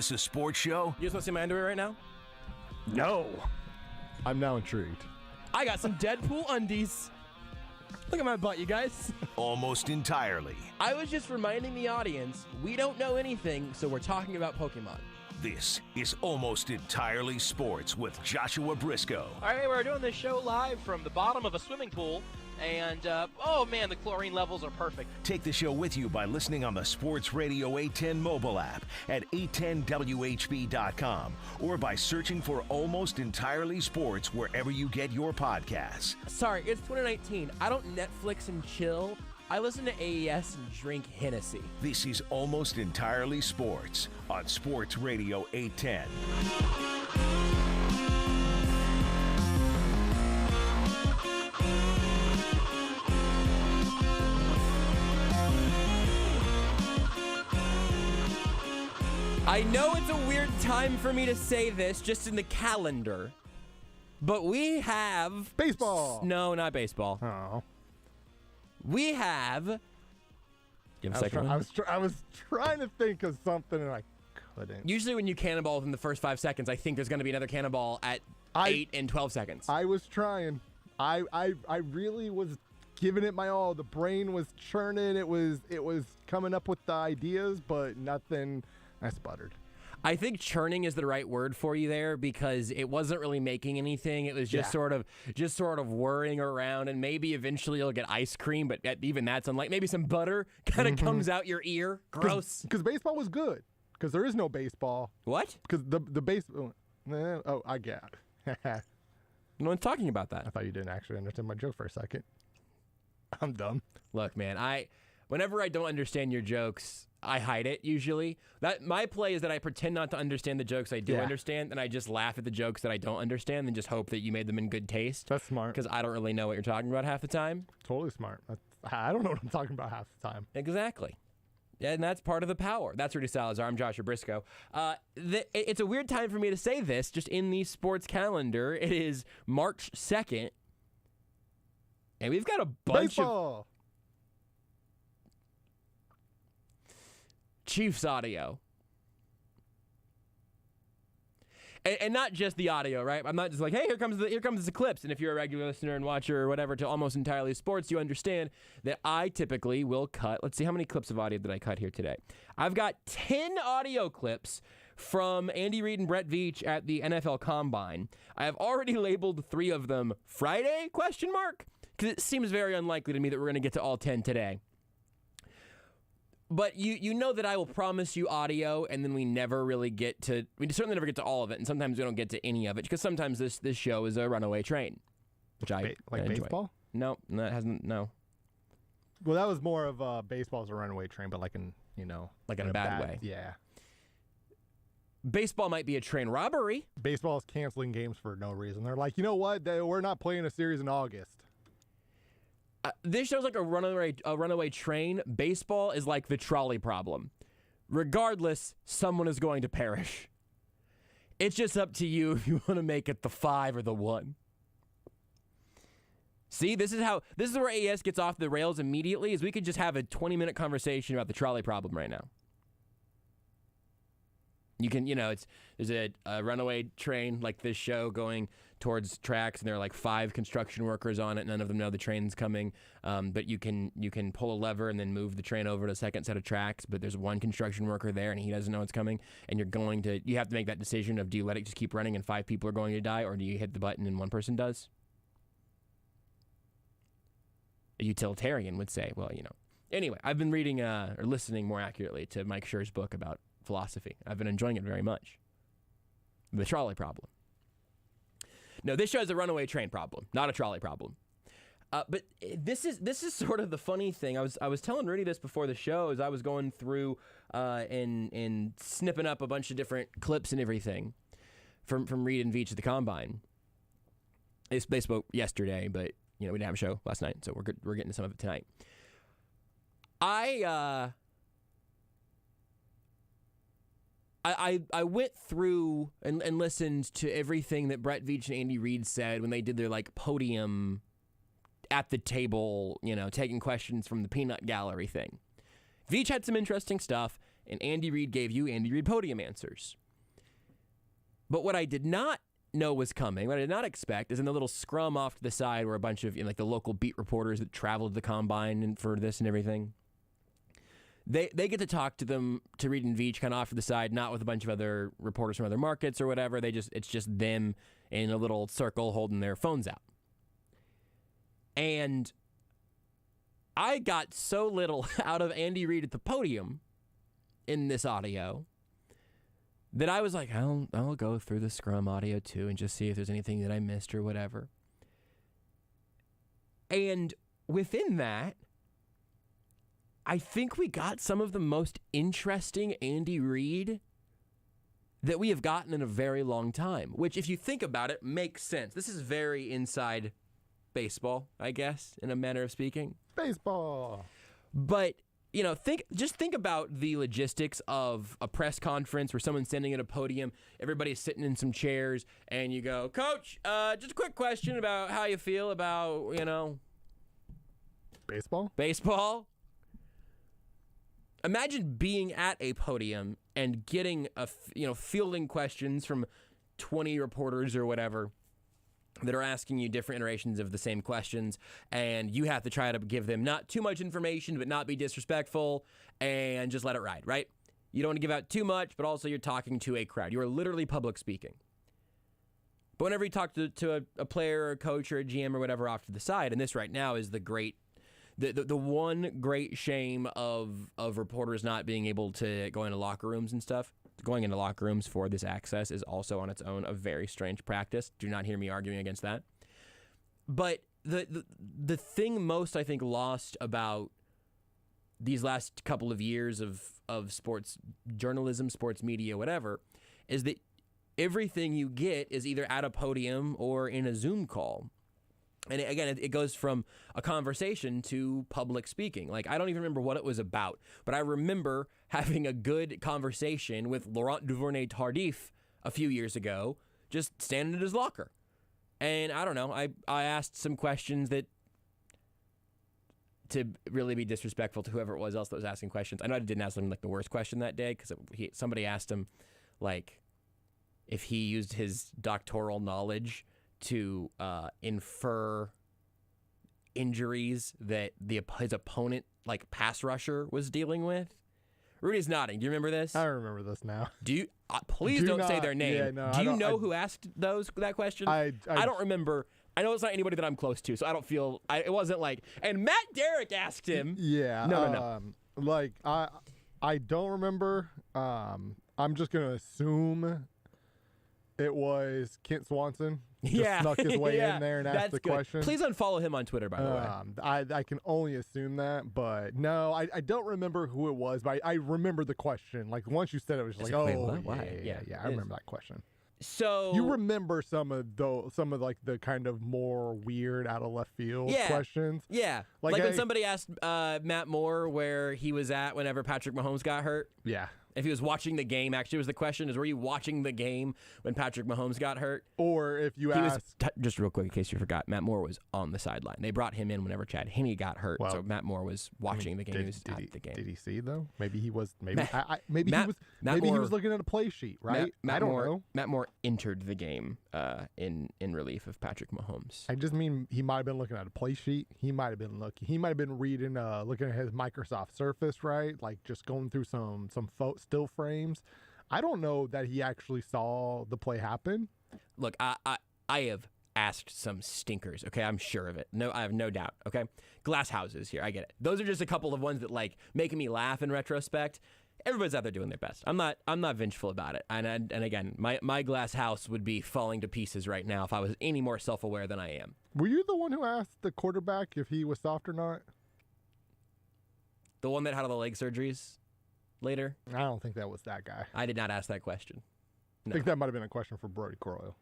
this a sports show? You just want to see my underwear right now? No. I'm now intrigued. I got some Deadpool undies. Look at my butt, you guys. Almost entirely. I was just reminding the audience, we don't know anything, so we're talking about Pokemon. This is Almost Entirely Sports with Joshua Brisco. All right, we're doing this show live from the bottom of a swimming pool, and oh man, the chlorine levels are perfect. Take the show with you by listening on the Sports Radio 810 mobile app at 810WHB.com or by searching for Almost Entirely Sports wherever you get your podcasts. Sorry, it's 2019. I don't Netflix and chill. I listen to AES and drink Hennessy. This is Almost Entirely Sports on Sports Radio 810. I know it's a weird time for me to say this, just in the calendar, but we have... Baseball. No, not baseball. Oh. We have... Give a second. I was trying to think of something and I couldn't. Usually when you cannonball within the first 5 seconds, I think there's going to be another cannonball at 8 and 12 seconds. I was trying. I really was giving it my all. The brain was churning. It was coming up with the ideas, but nothing. I sputtered. I think churning is the right word for you there because it wasn't really making anything. It was just sort of whirring around, and maybe eventually you'll get ice cream, but even that's unlike. Maybe some butter kind of comes out your ear. Gross. Because baseball was good. Because there is no baseball. What? Because the baseball. Oh, I get it. No one's talking about that. I thought you didn't actually understand my joke for a second. I'm dumb. Look, man, whenever I don't understand your jokes, I hide it usually. My play is that I pretend not to understand the jokes I do understand, and I just laugh at the jokes that I don't understand and just hope that you made them in good taste. That's smart. Because I don't really know what you're talking about half the time. Totally smart. I don't know what I'm talking about half the time. Exactly. And that's part of the power. That's Rudy Salazar. I'm Joshua Brisco. It's a weird time for me to say this, just in the sports calendar. It is March 2nd, and we've got a bunch Baseball. of Chiefs audio. And not just the audio, right? I'm not just like, hey, here comes the clips. And if you're a regular listener and watcher or whatever to Almost Entirely Sports, you understand that I typically will cut. Let's see, how many clips of audio did I cut here today? I've got 10 audio clips from Andy Reid and Brett Veach at the NFL Combine. I have already labeled 3 of them Friday, ? Because it seems very unlikely to me that we're going to get to all 10 today. But you know that I will promise you audio, and then we certainly never get to all of it, and sometimes we don't get to any of it, because sometimes this show is a runaway train, which I like enjoy. baseball? No, that hasn't, no. Well, that was more of baseball as a runaway train, but like in a bad way. Yeah. Baseball might be a train robbery. Baseball is canceling games for no reason. They're like, you know what? We're not playing a series in August. This show's like a runaway train. Baseball is like the trolley problem. Regardless, someone is going to perish. It's just up to you if you want to make it the 5 or the 1. See, this is where AES gets off the rails immediately, is we could just have a 20-minute conversation about the trolley problem right now. You can, there's a runaway train like this show going towards tracks, and there are like 5 construction workers on it. None of them know the train's coming, but you can pull a lever and then move the train over to a second set of tracks. But there's one construction worker there, and he doesn't know it's coming. And you have to make that decision of, do you let it just keep running and 5 people are going to die, or do you hit the button and 1 person does? A utilitarian would say, well, Anyway, I've been reading or listening more accurately to Mike Schur's book about philosophy. I've been enjoying it very much. The trolley problem. No, this show is a runaway train problem, not a trolley problem. But this is sort of the funny thing. I was telling Rudy this before the show as I was going through and snipping up a bunch of different clips and everything from Reid and Veach at the Combine. They spoke yesterday, but we didn't have a show last night, so we're getting to some of it tonight. I went through and listened to everything that Brett Veach and Andy Reid said when they did their podium at the table, taking questions from the peanut gallery thing. Veach had some interesting stuff. and Andy Reid gave you Andy Reid podium answers. But what I did not know was coming, what I did not expect, is in the little scrum off to the side where a bunch of like the local beat reporters that traveled to the combine and for this and everything, they get to talk to Reid and Veach kind of off to the side, not with a bunch of other reporters from other markets or whatever. It's just them in a little circle holding their phones out. And I got so little out of Andy Reid at the podium in this audio that I was like, I'll go through the scrum audio too and just see if there's anything that I missed or whatever. And within that, I think we got some of the most interesting Andy Reid that we have gotten in a very long time, which, if you think about it, makes sense. This is very inside baseball, I guess, in a manner of speaking. Baseball. But, just think about the logistics of a press conference where someone's standing at a podium, everybody's sitting in some chairs, and you go, Coach, just a quick question about how you feel about, Baseball. Imagine being at a podium and getting fielding questions from 20 reporters or whatever that are asking you different iterations of the same questions, and you have to try to give them not too much information but not be disrespectful and just let it ride, right? You don't want to give out too much, but also you're talking to a crowd. You are literally public speaking. But whenever you talk to a player or a coach or a GM or whatever off to the side, and this right now is the one great shame of reporters not being able to go into locker rooms and stuff. Going into locker rooms for this access is also on its own a very strange practice. Do not hear me arguing against that. But the thing most, I think, lost about these last couple of years of sports journalism, sports media, whatever, is that everything you get is either at a podium or in a Zoom call. And again, it goes from a conversation to public speaking. Like, I don't even remember what it was about, but I remember having a good conversation with Laurent Duvernay-Tardif a few years ago, just standing at his locker. And I don't know, I asked some questions that, to really be disrespectful to whoever it was else that was asking questions. I know I didn't ask him like the worst question that day, because somebody asked him like if he used his doctoral knowledge to infer injuries that his opponent, like pass rusher, was dealing with. Rudy's nodding. Do you remember this? I remember this now. Do you? Please don't say their name. Yeah, no, do you know who asked that question? I don't remember. I know it's not anybody that I'm close to, so I don't feel. It wasn't like. And Matt Derrick asked him. Yeah. No. Like I don't remember. I'm just gonna assume it was Kent Swanson. Just snuck his way in there and asked the question. Please unfollow him on Twitter, by the way. I can only assume that, but no, I don't remember who it was, but I remember the question. Like, once you said it, was just like, why? Yeah, I remember that question. So you remember some of like the kind of more weird out of left field questions? Yeah. Like when somebody asked Matt Moore where he was at whenever Patrick Mahomes got hurt. Yeah. If he was watching the game, actually, was the question is, were you watching the game when Patrick Mahomes got hurt? Or if you asked... just real quick, in case you forgot, Matt Moore was on the sideline. They brought him in whenever Chad Henne got hurt, so Matt Moore was watching the game. He was at the game. Did he see, though? Maybe he was... Maybe he was looking at a play sheet, right? I don't know. Matt Moore entered the game in relief of Patrick Mahomes. I just mean he might have been looking at a play sheet. He might have been looking. He might have been reading, looking at his Microsoft Surface, right? Like just going through some still frames. I don't know that he actually saw the play happen. Look, I have asked some stinkers, okay? I'm sure of it. No, I have no doubt, okay? Glass houses here, I get it. Those are just a couple of ones that like making me laugh in retrospect. Everybody's out there doing their best. I'm not vengeful about it. And again, my glass house would be falling to pieces right now if I was any more self-aware than I am. Were you the one who asked the quarterback if he was soft or not? The one that had all the leg surgeries later? I don't think that was that guy. I did not ask that question. No. I think that might have been a question for Brody Croyle.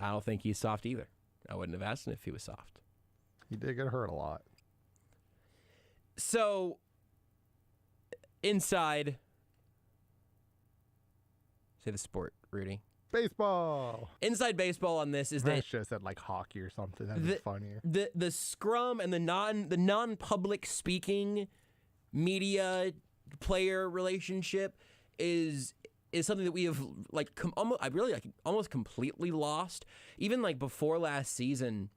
I don't think he's soft either. I wouldn't have asked him if he was soft. He did get hurt a lot. So, inside, say the sport, Rudy. Baseball. Inside baseball on this is that I should have said like hockey or something. That'd be funnier. The scrum and the non-public speaking media player relationship is something that we have almost completely lost. Even like before last season,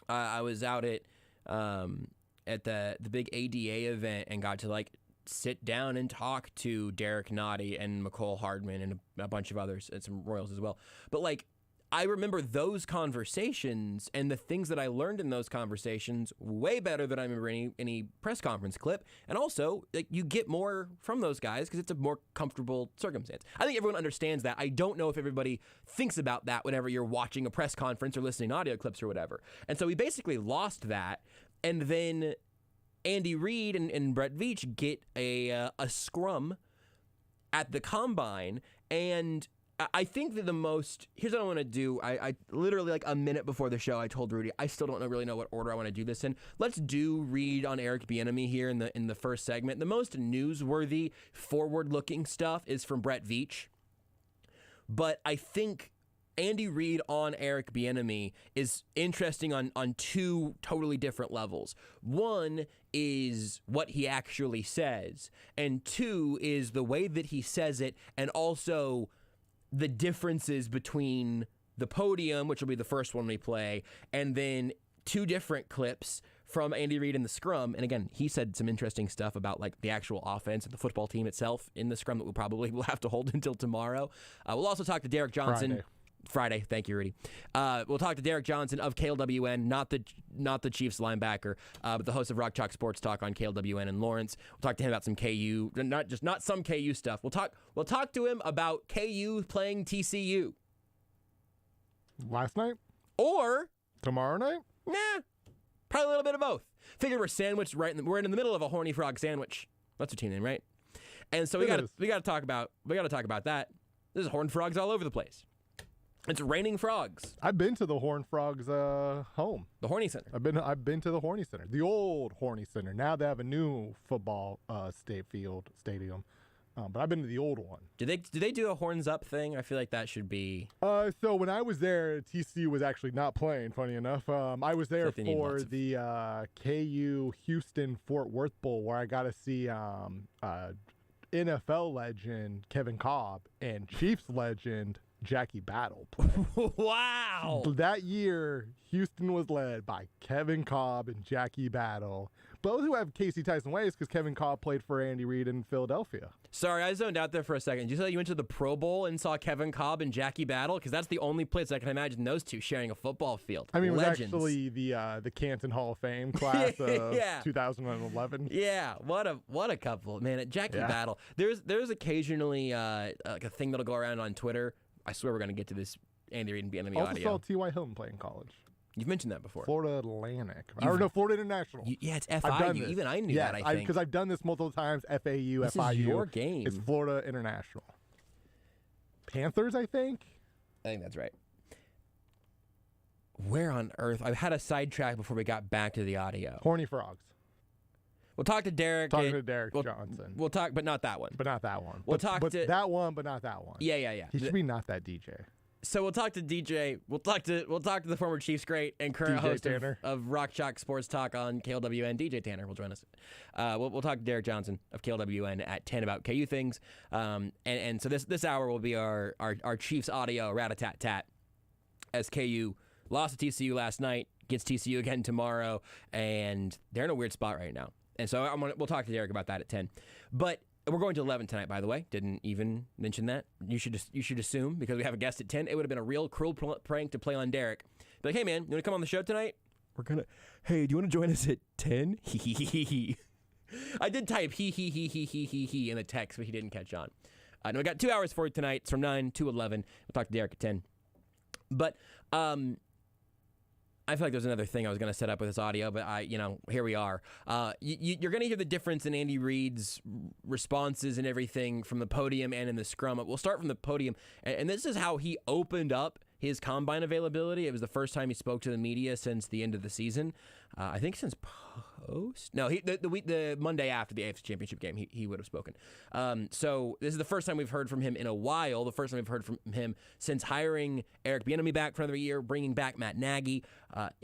I was out at the big ADA event and got to like sit down and talk to Derek Nottie and McCole Hardman and a bunch of others and some Royals as well. But like, I remember those conversations and the things that I learned in those conversations way better than I remember any press conference clip. And also, like, you get more from those guys because it's a more comfortable circumstance. I think everyone understands that. I don't know if everybody thinks about that whenever you're watching a press conference or listening to audio clips or whatever. And so we basically lost that. And then Andy Reid and Brett Veach get a scrum at the combine, and I think that here's what I want to do. I literally like a minute before the show, I told Rudy, I still don't really know what order I want to do this in. Let's do Reid on Eric Bieniemy here in the first segment. The most newsworthy, forward-looking stuff is from Brett Veach, but I think Andy Reid on Eric Bieniemy is interesting on two totally different levels. One is what he actually says, and two is the way that he says it, and also the differences between the podium, which will be the first one we play, and then two different clips from Andy Reid in the scrum. And again, he said some interesting stuff about like the actual offense and the football team itself in the scrum that we'll have to hold until tomorrow. We'll also talk to Derek Johnson. Friday. Thank you, Rudy. We'll talk to Derek Johnson of KLWN, not the Chiefs linebacker, but the host of Rock Chalk Sports Talk on KLWN in Lawrence. We'll talk to him about some KU, not some KU stuff. We'll talk to him about KU playing TCU last night or tomorrow night. Nah, probably a little bit of both. Figure we're sandwiched we're in the middle of a horny frog sandwich. That's your team name, right? And so we got to talk about that. There's horned frogs all over the place. It's raining frogs. I've been to the Horned Frogs home. The Horny Center. I've been to the Horny Center, the old Horny Center. Now they have a new football stadium, but I've been to the old one. Do they do a horns up thing? I feel like that should be. So when I was there, TCU was actually not playing. Funny enough, I was there for the KU Houston Fort Worth Bowl, where I got to see NFL legend Kevin Cobb and Chiefs legend Jackie Battle play. Wow. That year, Houston was led by Kevin Cobb and Jackie Battle, both who have Casey Tyson ways because Kevin Cobb played for Andy Reid in Philadelphia. Sorry, I zoned out there for a second. Did you say you went to the Pro Bowl and saw Kevin Cobb and Jackie Battle? Because that's the only place I can imagine those two sharing a football field. I mean, it was Legends. actually the Canton Hall of Fame class of 2011. Yeah, what a couple, man. Jackie Battle. There's occasionally like a thing that'll go around on Twitter. I swear we're going to get to this Andy Reid and Bieniemy audio. Also saw T.Y. Hilton play in college. You've mentioned that before. Florida Atlantic. Florida International. It's FIU. Even I knew that, I think. Because I've done this multiple times. FAU, this FIU. Is your game. It's Florida International. Panthers, I think that's right. Where on earth? I had a sidetrack before we got back to the audio. Horny Frogs. We'll talk to Derek. Johnson. We'll talk, but not that one. But not that one. We'll talk to that one, but not that one. Yeah. He should be not that DJ. So we'll talk to DJ. We'll talk to the former Chiefs great and current host of Rock Chalk Sports Talk on KLWN. DJ Tanner will join us. We'll talk to Derek Johnson of KLWN at 10 about KU things. And so this hour will be our Chiefs audio rat-a-tat-tat as KU lost to TCU last night, gets TCU again tomorrow, and they're in a weird spot right now. And so we'll talk to Derek about that at 10. But we're going to 11 tonight, by the way. Didn't even mention that. You should assume, because we have a guest at 10, it would have been a real cruel prank to play on Derek. Be like, hey, man, you want to come on the show tonight? Hey, do you want to join us at 10? I did type he in the text, but he didn't catch on. No, we got 2 hours for you tonight. It's from 9 to 11. We'll talk to Derek at 10. But I feel like there's another thing I was going to set up with this audio, but here we are. You're going to hear the difference in Andy Reid's responses and everything from the podium and in the scrum. We'll start from the podium, and this is how he opened up his combine availability. It was the first time he spoke to the media since the end of the season. I think since host? No, the Monday after the AFC Championship game, he would have spoken. So this is the first time we've heard from him in a while. The first time we've heard from him since hiring Eric Bieniemy back for another year, bringing back Matt Nagy.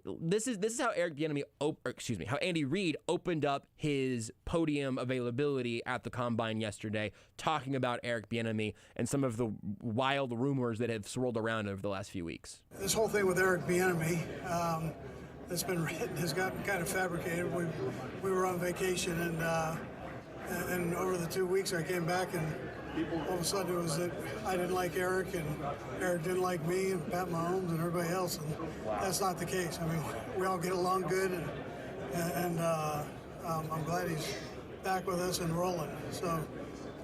This is how how Andy Reid opened up his podium availability at the Combine yesterday, talking about Eric Bieniemy and some of the wild rumors that have swirled around over the last few weeks. This whole thing with Eric Bieniemy, that's been written, has gotten kind of fabricated. We were on vacation, and over the 2 weeks I came back, and all of a sudden it was that I didn't like Eric, and Eric didn't like me, and Pat Mahomes, and everybody else, and that's not the case. I mean, we all get along good, and I'm glad he's back with us and rolling. So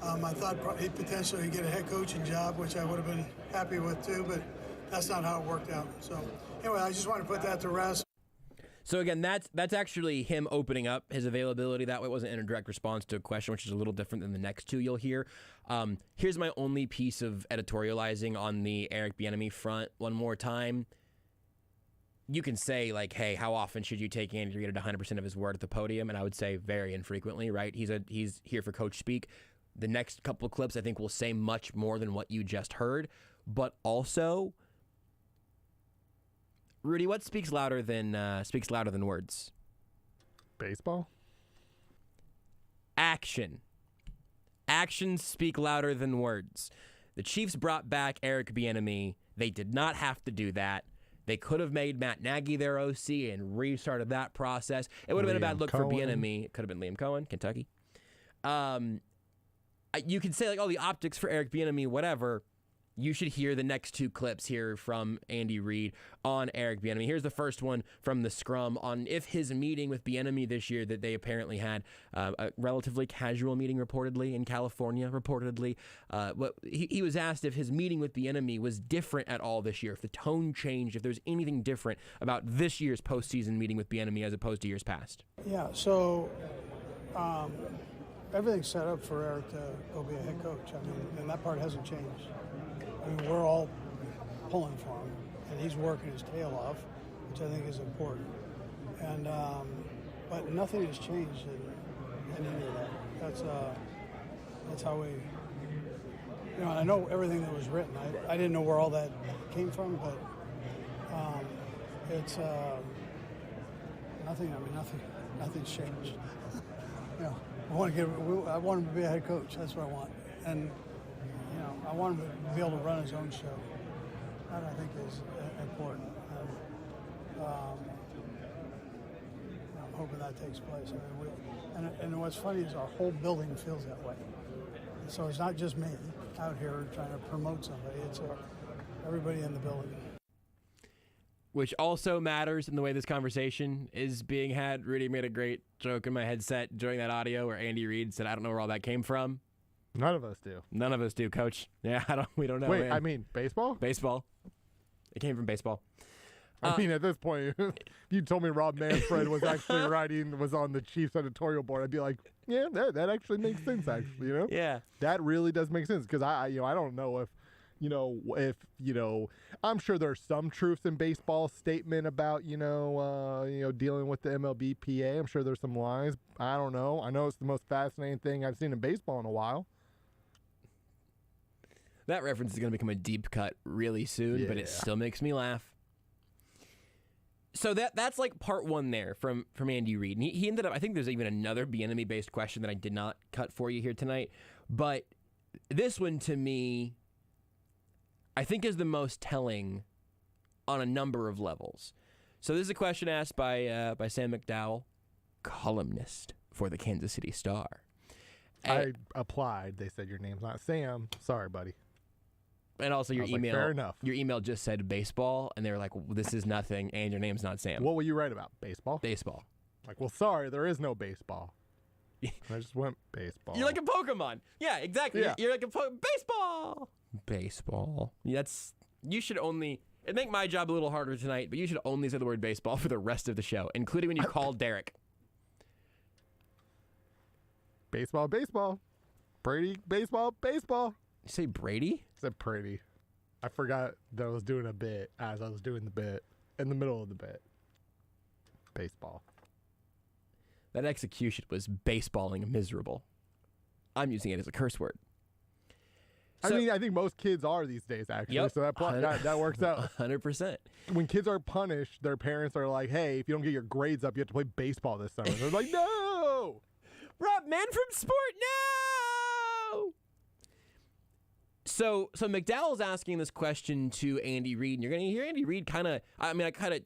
I thought he'd potentially get a head coaching job, which I would have been happy with too, but that's not how it worked out. So anyway, I just want to put that to rest. So again, that's actually him opening up his availability. That way it wasn't in a direct response to a question, which is a little different than the next two you'll hear. Here's my only piece of editorializing on the Eric Bieniemy front one more time. You can say, like, hey, how often should you take Andy Reid at 100% of his word at the podium? And I would say very infrequently, right? He's here for coach speak. The next couple of clips, I think, will say much more than what you just heard. But also, Rudy, what speaks louder than words? Baseball? Action. Actions speak louder than words. The Chiefs brought back Eric Bieniemy. They did not have to do that. They could have made Matt Nagy their OC and restarted that process. It would have been a bad look for Bieniemy. It could have been Liam Cohen, Kentucky. You could say, like, oh, the optics for Eric Bieniemy, whatever. You should hear the next two clips here from Andy Reid on Eric Bieniemy. Here's the first one from the scrum on if his meeting with Bieniemy this year that they apparently had a relatively casual meeting reportedly in California, he was asked if his meeting with Bieniemy was different at all this year, if the tone changed, if there's anything different about this year's postseason meeting with Bieniemy as opposed to years past. Yeah, so everything's set up for Eric to go be a head coach. I mean, and that part hasn't changed. I mean, we're all pulling for him, and he's working his tail off, which I think is important. And but nothing has changed in any of that. That's how we. You know, I know everything that was written. I didn't know where all that came from, but it's nothing. I mean, nothing's changed. You know, I want him to be a head coach. That's what I want, and. You know, I want him to be able to run his own show. That I think is important. And, I'm hoping that takes place. I mean, and what's funny is our whole building feels that way. So it's not just me out here trying to promote somebody. It's everybody in the building. Which also matters in the way this conversation is being had. Rudy made a great joke in my headset during that audio where Andy Reid said, I don't know where all that came from. None of us do. None of us do, Coach. Yeah, we don't know. Wait, man. I mean, baseball? Baseball. It came from baseball. I mean, at this point, if you told me Rob Manfred was actually was on the Chiefs editorial board, I'd be like, yeah, that actually makes sense, actually, you know? Yeah. That really does make sense, because I don't know if I'm sure there's some truth in baseball's statement about, dealing with the MLBPA. I'm sure there's some lies. I don't know. I know it's the most fascinating thing I've seen in baseball in a while. That reference is going to become a deep cut really soon, but it still makes me laugh. So that's like part one there from Andy Reid. And he ended up, I think there's even another Bieniemy-based question that I did not cut for you here tonight. But this one, to me, I think is the most telling on a number of levels. So this is a question asked by Sam McDowell, columnist for the Kansas City Star. I applied. They said your name's not Sam. Sorry, buddy. And also your email. Fair enough. Your email just said baseball, and they were like, well, "This is nothing," and your name's not Sam. What will you write about? Baseball. Baseball. Like, well, sorry, there is no baseball. I just went baseball. You're like a Pokemon. Yeah, exactly. Yeah. You're like a baseball. Baseball. You should only. It'd make my job a little harder tonight, but you should only say the word baseball for the rest of the show, including when you call Derek. Baseball, baseball. Brady, baseball, baseball. You say Brady? I said Brady. I forgot that I was doing a bit as I was doing the bit in the middle of the bit. Baseball. That execution was baseballing miserable. I'm using it as a curse word. I mean, I think most kids are these days, actually. Yep. So that works out. 100%. When kids are punished, their parents are like, hey, if you don't get your grades up, you have to play baseball this summer. They're like, no! Rob, man from sport, no! So McDowell's asking this question to Andy Reid, and you're going to hear Andy Reid I cut it,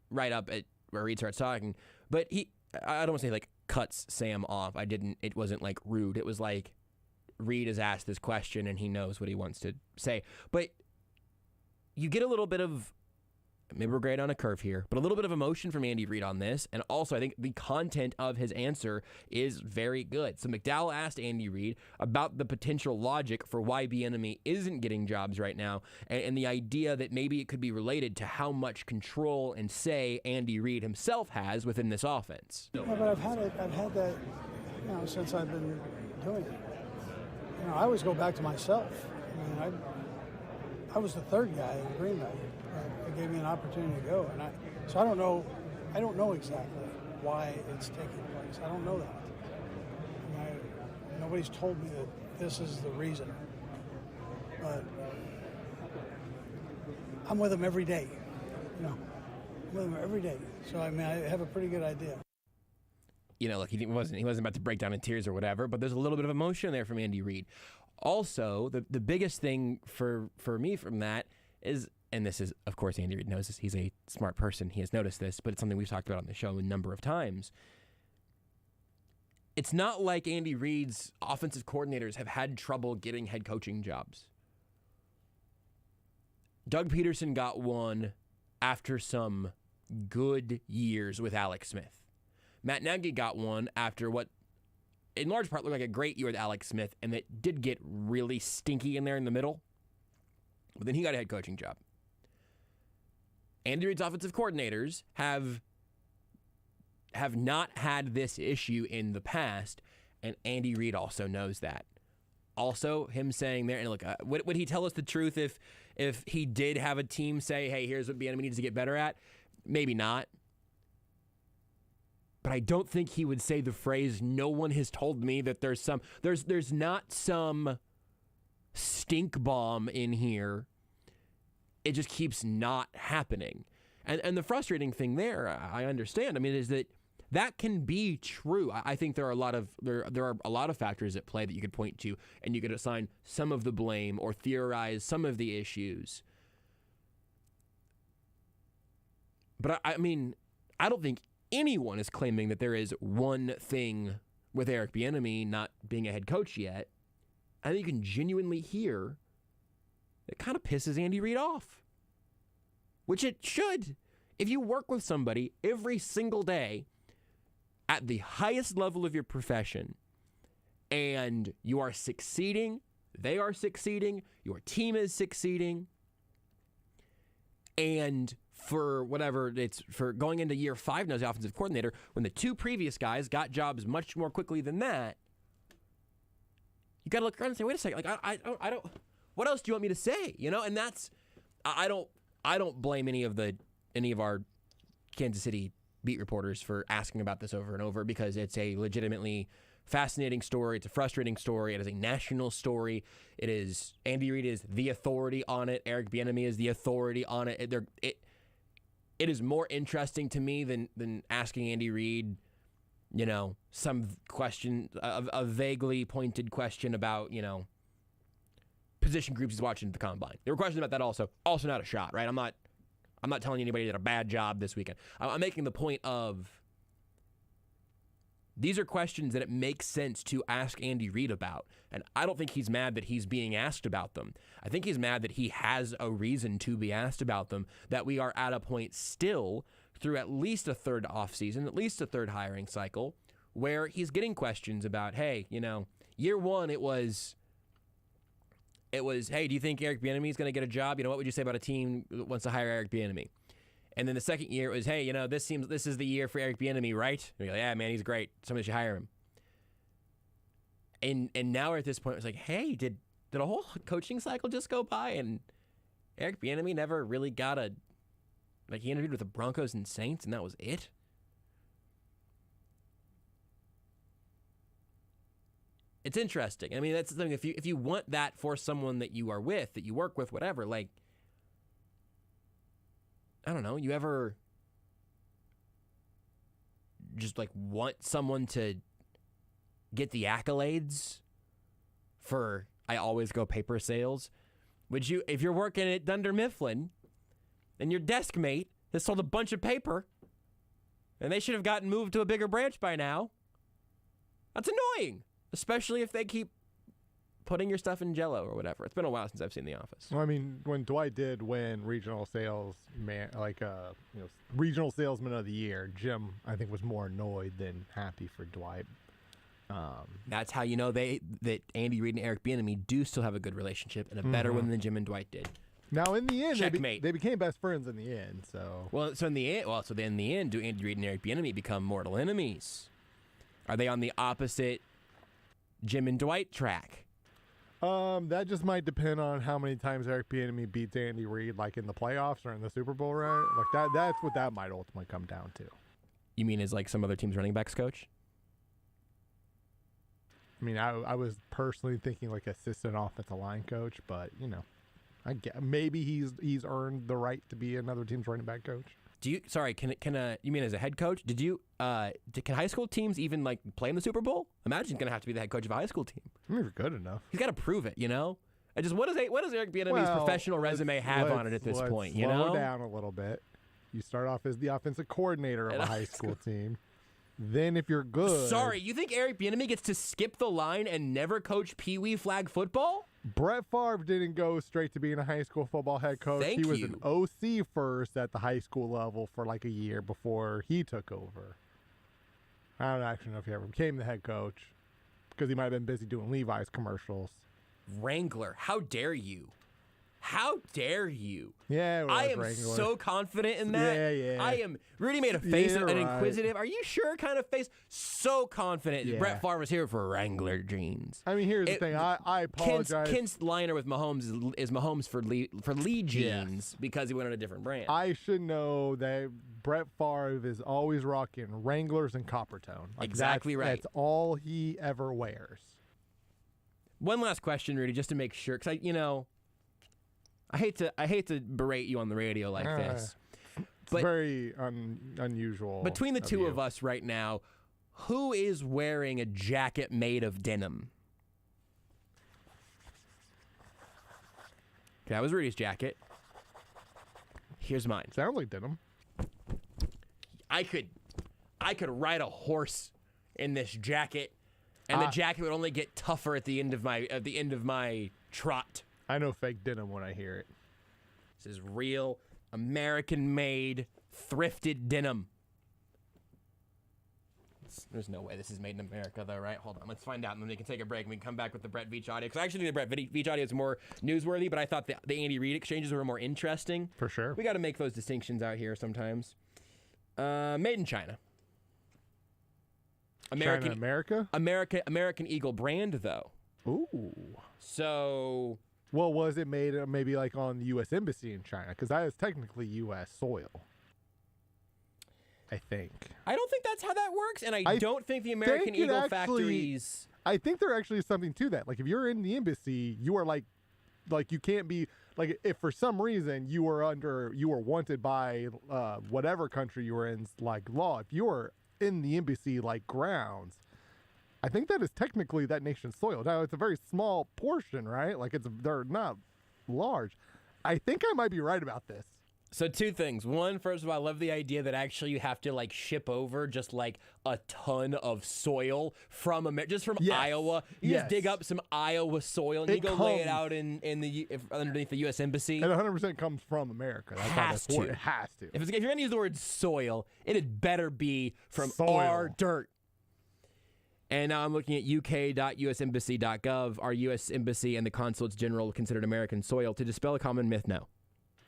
right up at where Reid starts talking, but I don't want to say, cuts Sam off. It wasn't, rude. It was like, Reid has asked this question and he knows what he wants to say. But you get a little bit of, maybe we're great on a curve here, but a little bit of emotion from Andy Reid on this. And also, I think the content of his answer is very good. So McDowell asked Andy Reid about the potential logic for why Bieniemy isn't getting jobs right now, and the idea that maybe it could be related to how much control and say Andy Reid himself has within this offense. Yeah, but I've had that, since I've been doing it. I always go back to myself. I was the third guy in Green Bay. It gave me an opportunity to go, and so I don't know exactly why it's taking place. I don't know that. Nobody's told me that this is the reason, but I'm with them every day. I'm with them every day, so I have a pretty good idea. Look, he wasn't about to break down in tears or whatever, but there's a little bit of emotion there from Andy Reid. Also, the biggest thing for me from that is, and this is, of course, Andy Reid knows this. He's a smart person. He has noticed this, but it's something we've talked about on the show a number of times. It's not like Andy Reid's offensive coordinators have had trouble getting head coaching jobs. Doug Peterson got one after some good years with Alex Smith. Matt Nagy got one after what, in large part, looked like a great year with Alex Smith, and it did get really stinky in there in the middle. But then he got a head coaching job. Andy Reid's offensive coordinators have not had this issue in the past, and Andy Reid also knows that. Also, him saying there, and look, would he tell us the truth if he did have a team say, hey, here's what Bieniemy needs to get better at? Maybe not. But I don't think he would say the phrase, no one has told me that there's not some stink bomb in here. It just keeps not happening. And the frustrating thing there, I understand, is that can be true. I think there are a lot of factors at play that you could point to, and you could assign some of the blame or theorize some of the issues. But I don't think anyone is claiming that there is one thing with Eric Bieniemy not being a head coach yet. I think you can genuinely hear it kind of pisses Andy Reid off, which it should. If you work with somebody every single day at the highest level of your profession and you are succeeding, they are succeeding, your team is succeeding, and for going into year 5 now as the offensive coordinator, when the 2 previous guys got jobs much more quickly than that, you got to look around and say, wait a second, I don't, what else do you want me to say? And that's, I don't blame any of our Kansas City beat reporters for asking about this over and over, because it's a legitimately fascinating story. It's a frustrating story. It is a national story. It is, Andy Reid is the authority on it. Eric Bieniemy is the authority on it. It is more interesting to me than asking Andy Reid, some question, a vaguely pointed question about, position groups he's watching at the combine. There were questions about that also. Also not a shot, right? I'm not telling anybody did a bad job this weekend. I'm making the point of these are questions that it makes sense to ask Andy Reid about. And I don't think he's mad that he's being asked about them. I think he's mad that he has a reason to be asked about them, that we are at a point still through at least a third offseason, at least a third hiring cycle, where he's getting questions about, hey, year 1 it was, hey, do you think Eric Bieniemy is going to get a job? What would you say about a team that wants to hire Eric Bieniemy? And then the second year it was, hey, this is the year for Eric Bieniemy, right? And you're like, yeah, man, he's great. Somebody should hire him. And now we're at this point, it's like, hey, did a whole coaching cycle just go by and Eric Bieniemy never really got he interviewed with the Broncos and Saints and that was it? it's interesting. I mean, that's the thing. If you want that for someone that you are with, that you work with, whatever, like, I don't know, you ever just like want someone to get the accolades for I always go paper sales? Would you, if you're working at Dunder Mifflin and your desk mate has sold a bunch of paper and they should have gotten moved to a bigger branch by now? That's annoying, especially if they keep putting your stuff in Jell-O or whatever. It's been a while since I've seen The Office. Well, I mean, when Dwight did win regional salesman, regional salesman of the year, Jim, I think, was more annoyed than happy for Dwight. That's how you know that Andy Reid and Eric Bieniemy do still have a good relationship and a better one than Jim and Dwight did. Now, in the end, Checkmate. they became best friends in the end. So in the end, do Andy Reid and Eric Bieniemy become mortal enemies? Are they on the opposite Jim and Dwight track? That just might depend on how many times Eric Bieniemy beats Andy Reid, like in the playoffs or in the Super Bowl, right? Like that's what that might ultimately come down to. You mean as like some other team's running backs coach? I mean, I was personally thinking like assistant offensive line coach, but I get, maybe he's earned the right to be another team's running back coach. Can you mean as a head coach? Can high school teams even like play in the Super Bowl? Imagine he's gonna have to be the head coach of a high school team. I mean, you're good enough. He's got to prove it, what does Eric Bieniemy's professional resume have on it at this point? Slow down a little bit. You start off as the offensive coordinator of a high school team. Then, if you're good, sorry, you think Eric Bieniemy gets to skip the line and never coach Pee Wee flag football? Brett Favre didn't go straight to being a high school football head coach. He was an OC first at the high school level for like a year before he took over. I don't actually know if he ever became the head coach because he might have been busy doing Levi's commercials. Wrangler, how dare you? How dare you? Yeah, I am Wrangler. So confident in that. Yeah. I am. Rudy made a face, an inquisitive, are you sure kind of face. So confident. Yeah. Brett Favre was here for Wrangler jeans. I mean, here's the thing. I apologize. Ken's liner with Mahomes is Mahomes for Lee jeans because he went on a different brand. I should know that Brett Favre is always rocking Wranglers and Coppertone. Exactly right. That's all he ever wears. One last question, Rudy, just to make sure, because I hate to berate you on the radio like this. It's very unusual. Between the two of us right now, who is wearing a jacket made of denim? Okay, that was Rudy's jacket. Here's mine. Sounds like denim. I could ride a horse in this jacket, and the jacket would only get tougher at the end of my trot. I know fake denim when I hear it. This is real American-made, thrifted denim. There's no way this is made in America, though, right? Hold on. Let's find out, and then we can take a break, and we can come back with the Brett Veach audio. Because I actually think the Brett Veach audio is more newsworthy, but I thought the Andy Reid exchanges were more interesting. For sure. We got to make those distinctions out here sometimes. Made in China. American Eagle brand, though. Ooh. So... Well, was it made maybe like on the U.S. Embassy in China? Because that is technically U.S. soil. I think. I don't think that's how that works, and I don't think the American Eagle factories... I think there actually is something to that. Like, if you're in the embassy, you are like you can't be... Like, if for some reason you were wanted by whatever country you were in, like, law, if you were in the embassy, like, grounds... I think that is technically that nation's soil. Now, it's a very small portion, right? Like, they're not large. I think I might be right about this. So two things. One, first of all, I love the idea that actually you have to, like, ship over just, like, a ton of soil from Iowa. You just dig up some Iowa soil and you go lay it out underneath the U.S. Embassy. It 100% comes from America. It has to. If you're going to use the word soil, it had better be from our dirt. And now I'm looking at uk.usembassy.gov. Our U.S. Embassy and the Consulates General considered American soil. To dispel a common myth, no.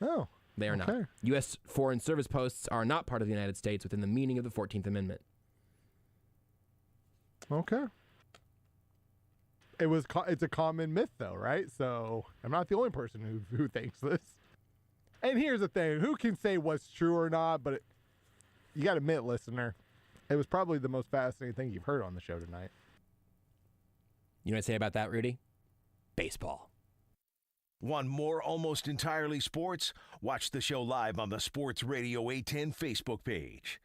Oh. They are not. U.S. Foreign Service posts are not part of the United States within the meaning of the 14th Amendment. Okay. It's a common myth, though, right? So I'm not the only person who thinks this. And here's the thing. Who can say what's true or not? But you got to admit, listener, it was probably the most fascinating thing you've heard on the show tonight. You know what I say about that, Rudy? Baseball. Want more Almost Entirely Sports? Watch the show live on the Sports Radio 810 Facebook page.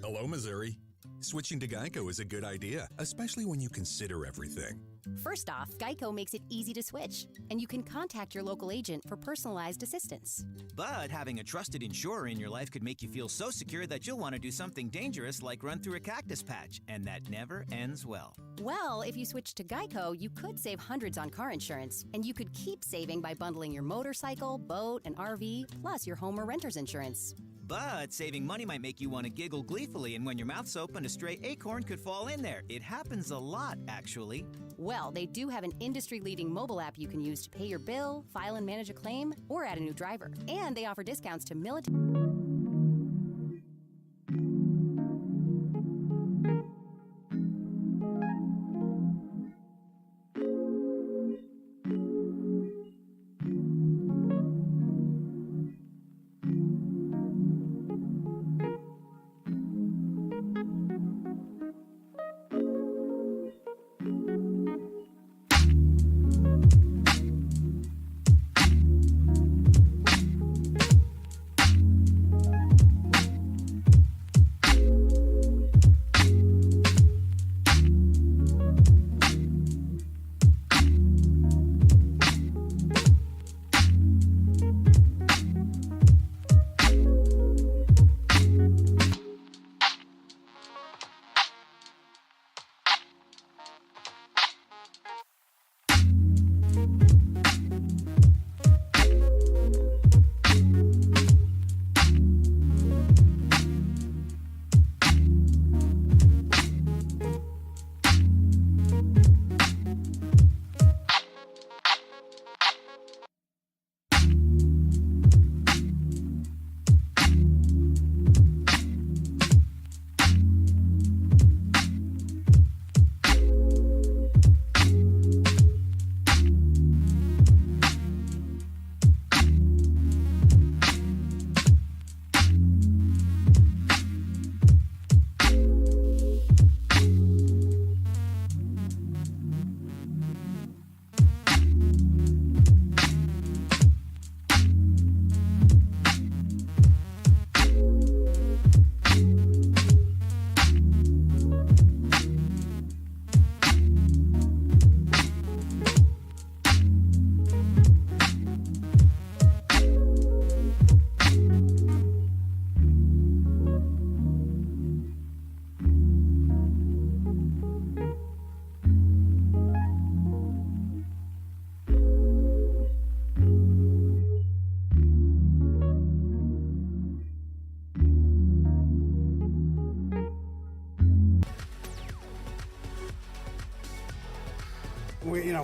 Hello, Missouri. Switching to Geico is a good idea, especially when you consider everything. First off, Geico makes it easy to switch, and you can contact your local agent for personalized assistance. But having a trusted insurer in your life could make you feel so secure that you'll want to do something dangerous like run through a cactus patch, and that never ends well. Well, if you switch to Geico, you could save hundreds on car insurance, and you could keep saving by bundling your motorcycle, boat, and RV, plus your home or renter's insurance. But saving money might make you want to giggle gleefully, and when your mouth's open, a stray acorn could fall in there. It happens a lot, actually. Well, they do have an industry-leading mobile app you can use to pay your bill, file and manage a claim, or add a new driver. And they offer discounts to military...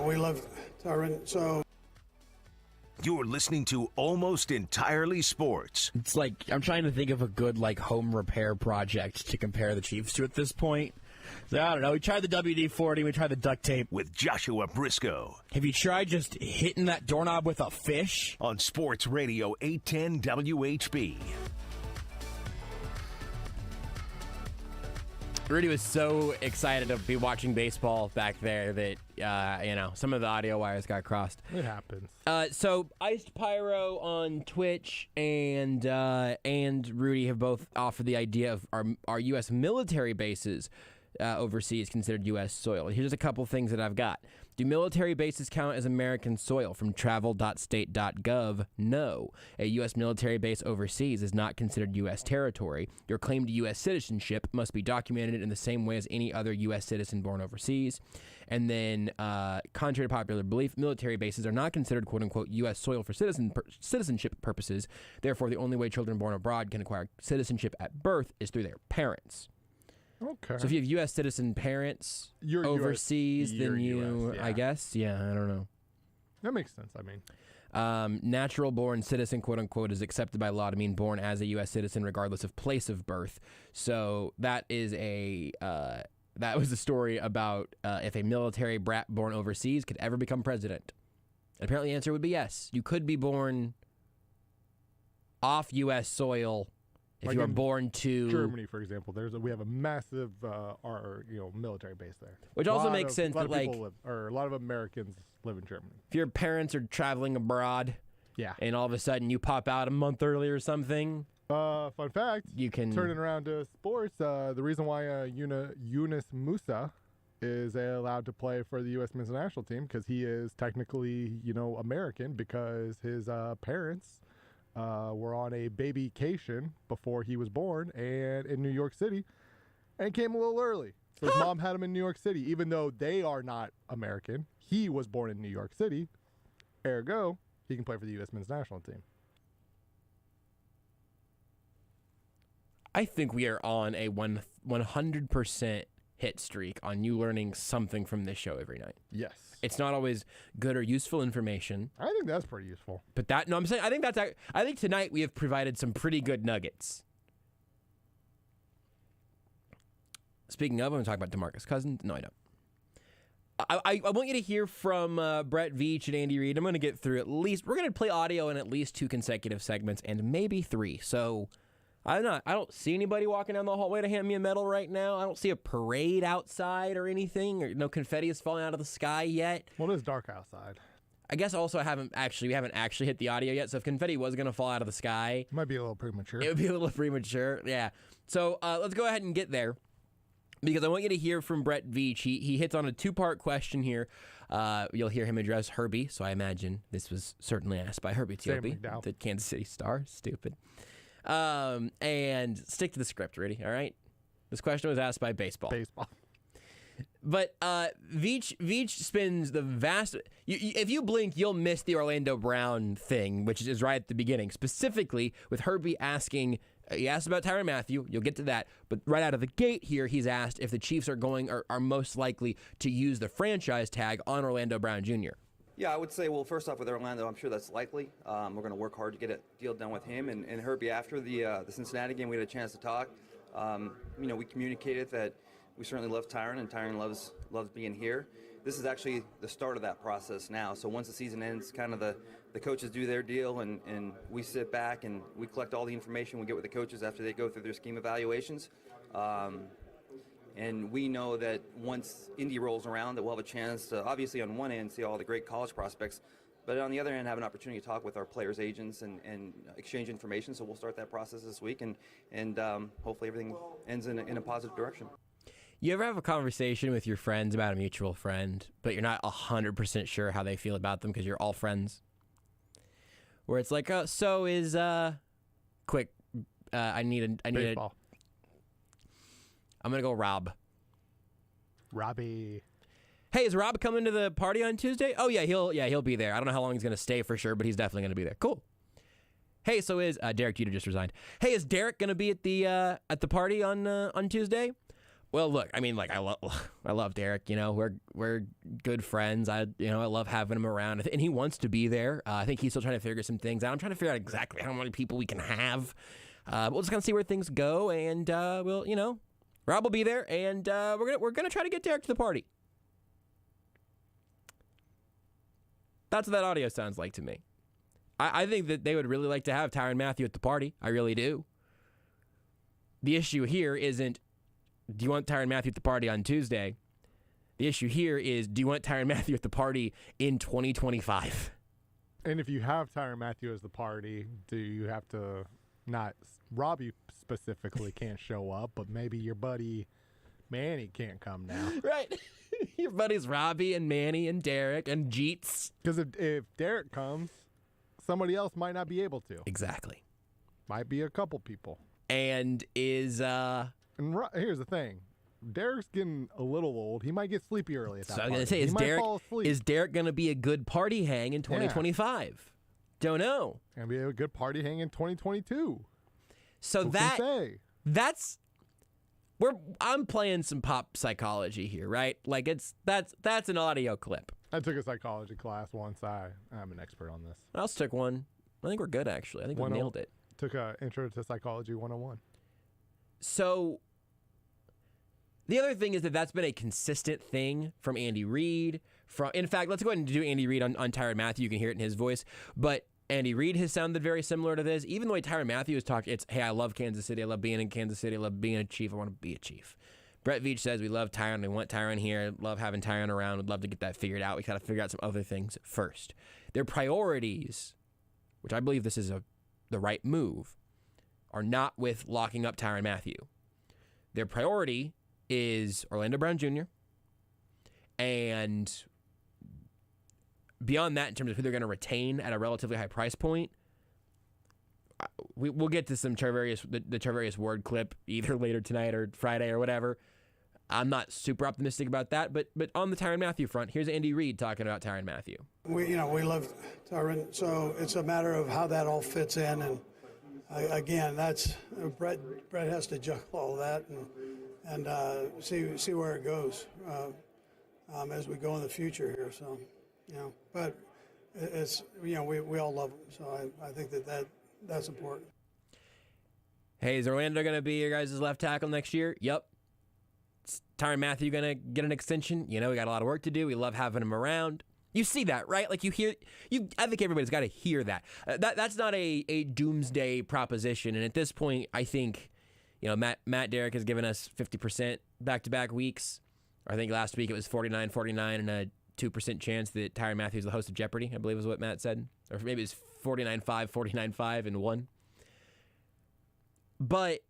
We love Tyron, so. You're listening to Almost Entirely Sports. It's like, I'm trying to think of a good, home repair project to compare the Chiefs to at this point. So, I don't know. We tried the WD-40, we tried the duct tape. With Joshua Brisco. Have you tried just hitting that doorknob with a fish? On Sports Radio 810 WHB. Rudy was so excited to be watching baseball back there that, some of the audio wires got crossed. It happens. So Iced Pyro on Twitch and Rudy have both offered the idea of our U.S. military bases overseas considered U.S. soil. Here's a couple things that I've got. Do military bases count as American soil? From travel.state.gov, no. A U.S. military base overseas is not considered U.S. territory. Your claim to U.S. citizenship must be documented in the same way as any other U.S. citizen born overseas. And then, contrary to popular belief, military bases are not considered quote-unquote U.S. soil for citizenship purposes. Therefore, the only way children born abroad can acquire citizenship at birth is through their parents. Okay. So if you have U.S. citizen parents You're overseas, US, then you're US, yeah. I guess, I don't know. That makes sense, I mean. Natural-born citizen, quote-unquote, is accepted by law to mean born as a U.S. citizen regardless of place of birth. So that is that was a story about if a military brat born overseas could ever become president. And apparently the answer would be yes. You could be born off U.S. soil If Like you are in born to Germany, for example, we have a massive military base there. Which also makes sense that, like, a lot of Americans live in Germany. if your parents are traveling abroad, Yeah. and all of a sudden you pop out a month early or something, Fun fact. you can Turning around to sports, the reason why Yunus Musa is allowed to play for the U.S. men's national team because he is technically, American because his parents were on a babycation before he was born and in New York City and came a little early. So his mom had him in New York City, even though they are not American. He was born in New York City. Ergo, he can play for the U.S. men's national team. I think we are on a 100% hit streak on you learning something from this show every night. Yes. It's not always good or useful information, I think that's pretty useful. but I think tonight we have provided some pretty good nuggets. Speaking of, I'm going to talk about DeMarcus Cousins. No, I don't. I want you to hear from Brett Veach and Andy Reid. I'm going to get through we're going to play audio in at least 2 consecutive segments and maybe 3. So I don't see anybody walking down the hallway to hand me a medal right now. I don't see a parade outside or anything. Or no confetti is falling out of the sky yet. Well, it is dark outside. I guess also we haven't actually hit the audio yet. So if confetti was going to fall out of the sky, Might be a little premature. it would be a little premature. Yeah. So let's go ahead and get there. Because I want you to hear from Brett Veach. He hits on a 2-part question here. You'll hear him address Herbie, so I imagine this was certainly asked by Herbie Teope, the Kansas City Star. Stupid. And stick to the script, Rudy, all right? This question was asked by baseball. But Veach spends the vast... if you blink, you'll miss the Orlando Brown thing, which is right at the beginning. Specifically, with Herbie asking... He asked about Tyrann Mathieu. You'll get to that. But right out of the gate here, he's asked if the Chiefs are most likely to use the franchise tag on Orlando Brown Jr. Yeah, I would say, well, first off, with Orlando, I'm sure that's likely. We're going to work hard to get a deal done with him. And Herbie, after the Cincinnati game, we had a chance to talk. We communicated that we certainly love Tyrann, and Tyrann loves being here. This is actually the start of that process now. So once the season ends, kind of the coaches do their deal, and we sit back and we collect all the information we get with the coaches after they go through their scheme evaluations. And we know that once Indy rolls around, that we'll have a chance to, obviously on one end, see all the great college prospects, but on the other end, have an opportunity to talk with our players' agents and exchange information. So we'll start that process this week, and hopefully everything ends in a positive direction. You ever have a conversation with your friends about a mutual friend, but you're not 100% sure how they feel about them because you're all friends? Where it's like, so is quick. I need Baseball. I'm gonna go Rob. Robbie. Hey, is Rob coming to the party on Tuesday? Oh yeah, he'll be there. I don't know how long he's gonna stay for sure, but he's definitely gonna be there. Cool. Hey, so is Derek Jeter just resigned? Hey, is Derek gonna be at the party on Tuesday? Well, look, I mean, like I love Derek. We're good friends. I love having him around, and he wants to be there. I think he's still trying to figure some things out. I'm trying to figure out exactly how many people we can have. We'll just kind of see where things go, and Rob will be there, and we're gonna try to get Derek to the party. That's what that audio sounds like to me. I think that they would really like to have Tyrann Mathieu at the party. I really do. The issue here isn't, do you want Tyrann Mathieu at the party on Tuesday? The issue here is, do you want Tyrann Mathieu at the party in 2025? And if you have Tyrann Mathieu as the party, do you have to not Robbie specifically can't show up, but maybe your buddy Manny can't come now? Right. Your buddies Robbie and Manny and Derek and Jeets. Because if Derek comes, somebody else might not be able to. Exactly. Might be a couple people. And is And here's the thing. Derek's getting a little old. He might get sleepy early at that So I was party. going to say, He is Derek going to be a good party hang in 2025? Yeah. Don't know. Going to be a good party hang in 2022. So I'm playing some pop psychology here, right? Like that's an audio clip. I took a psychology class once. I'm an expert on this. I also took one. I think we're good, actually. I think we nailed it. Took a Intro to Psychology 101. So the other thing is that's been a consistent thing from Andy Reid. In fact, let's go ahead and do Andy Reid on Tyrann Mathieu. You can hear it in his voice. But Andy Reid has sounded very similar to this. Even the way Tyrann Mathieu has talked, it's, hey, I love Kansas City. I love being in Kansas City. I love being a Chief. I want to be a Chief. Brett Veach says we love Tyrann. We want Tyrann here. Love having Tyrann around. Would love to get that figured out. We got to figure out some other things first. Their priorities, which I believe this is the right move, are not with locking up Tyrann Mathieu. Their priority is Orlando Brown Jr. And beyond that, in terms of who they're going to retain at a relatively high price point, we'll get to some the Charvarius Ward clip either later tonight or Friday or whatever. I'm not super optimistic about that, but on the Tyrann Mathieu front, here's Andy Reid talking about Tyrann Mathieu. We love Tyrann, so it's a matter of how that all fits in, and again, that's Brett has to juggle all that and see where it goes as we go in the future here. So, but it's we all love him, so I think that's important. Hey, is Orlando going to be your guys' left tackle next year? Yep. Is Tyrann Mathieu going to get an extension? We got a lot of work to do. We love having him around. You see that, right? Like I think everybody's got to hear that. That's not a doomsday proposition. And at this point, I think, Matt Derrick has given us 50% back-to-back weeks. I think last week it was 49-49 and a 2% chance that Tyrann Mathieu is the host of Jeopardy, I believe is what Matt said. Or maybe it's 49-5, 49-5, and 1. But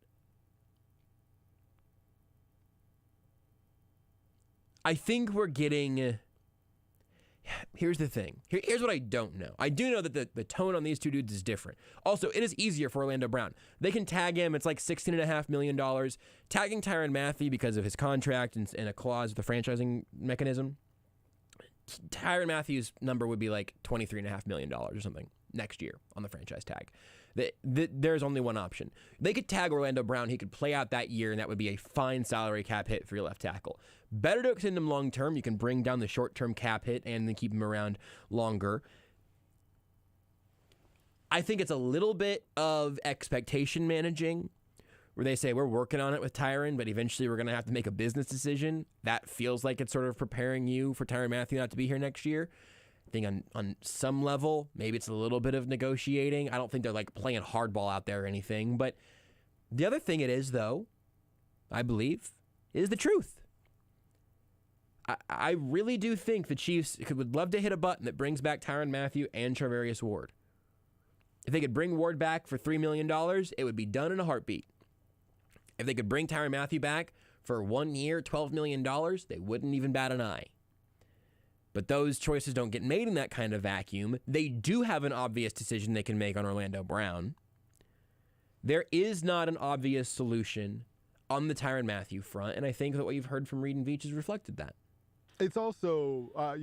I think we're getting... Here's the thing. Here's what I don't know. I do know that the tone on these two dudes is different. Also, it is easier for Orlando Brown. They can tag him. It's like $16.5 million. Tagging Tyrann Mathieu because of his contract and a clause with the franchising mechanism, Tyrann Mathieu's number would be like $23.5 million or something next year on the franchise tag. There's only one option. They could tag Orlando Brown. He could play out that year, and that would be a fine salary cap hit for your left tackle. Better to extend him long term. You can bring down the short-term cap hit and then keep him around longer. I think it's a little bit of expectation managing, where they say, we're working on it with Tyrann, but eventually we're going to have to make a business decision. That feels like it's sort of preparing you for Tyrann Mathieu not to be here next year. I think on some level, maybe it's a little bit of negotiating. I don't think they're like playing hardball out there or anything. But the other thing it is, though, I believe, is the truth. I really do think the Chiefs would love to hit a button that brings back Tyrann Mathieu and Charvarius Ward. If they could bring Ward back for $3 million, it would be done in a heartbeat. If they could bring Tyrann Mathieu back for 1 year, $12 million, they wouldn't even bat an eye. But those choices don't get made in that kind of vacuum. They do have an obvious decision they can make on Orlando Brown. There is not an obvious solution on the Tyrann Mathieu front, and I think that what you've heard from Reid and Veach has reflected that. It's also, I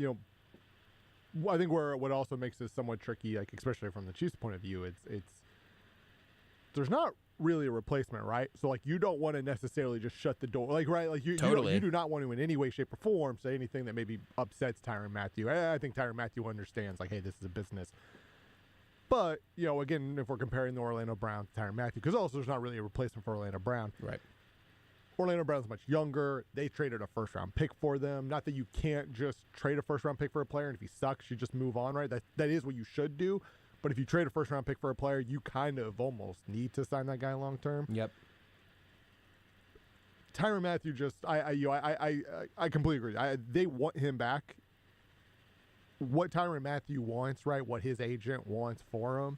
think what also makes this somewhat tricky, like especially from the Chiefs' point of view, it's there's not really a replacement, right? So like you don't want to necessarily just shut the door, like right, like you do not want to in any way, shape, or form say anything that maybe upsets Tyrann Mathieu. I think Tyrann Mathieu understands, like, hey, this is a business. But again, if we're comparing the Orlando Brown to Tyrann Mathieu, because also there's not really a replacement for Orlando Brown, right? Orlando Brown's much younger. They traded a first-round pick for them. Not that you can't just trade a first-round pick for a player, and if he sucks, you just move on, right? That is what you should do. But if you trade a first-round pick for a player, you kind of almost need to sign that guy long-term. Yep. Tyrann Mathieu I completely agree. They want him back. What Tyrann Mathieu wants, right, what his agent wants for him,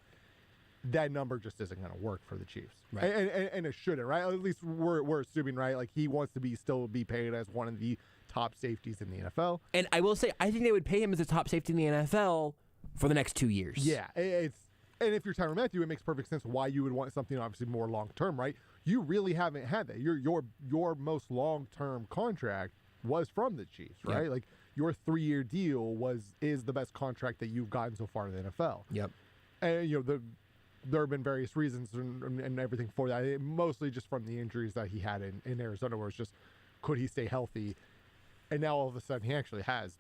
that number just isn't going to work for the Chiefs. Right. And it shouldn't, right? At least we're assuming, right? Like he wants to still be paid as one of the top safeties in the NFL. And I will say, I think they would pay him as a top safety in the NFL for the next 2 years. Yeah. And if you're Tyrann Mathieu, it makes perfect sense why you would want something obviously more long-term, right? You really haven't had that. Your most long-term contract was from the Chiefs, right? Yep. Like your 3-year deal is the best contract that you've gotten so far in the NFL. Yep. And there have been various reasons and everything for that. Mostly just from the injuries that he had in Arizona, where it's just, could he stay healthy? And now all of a sudden he actually has.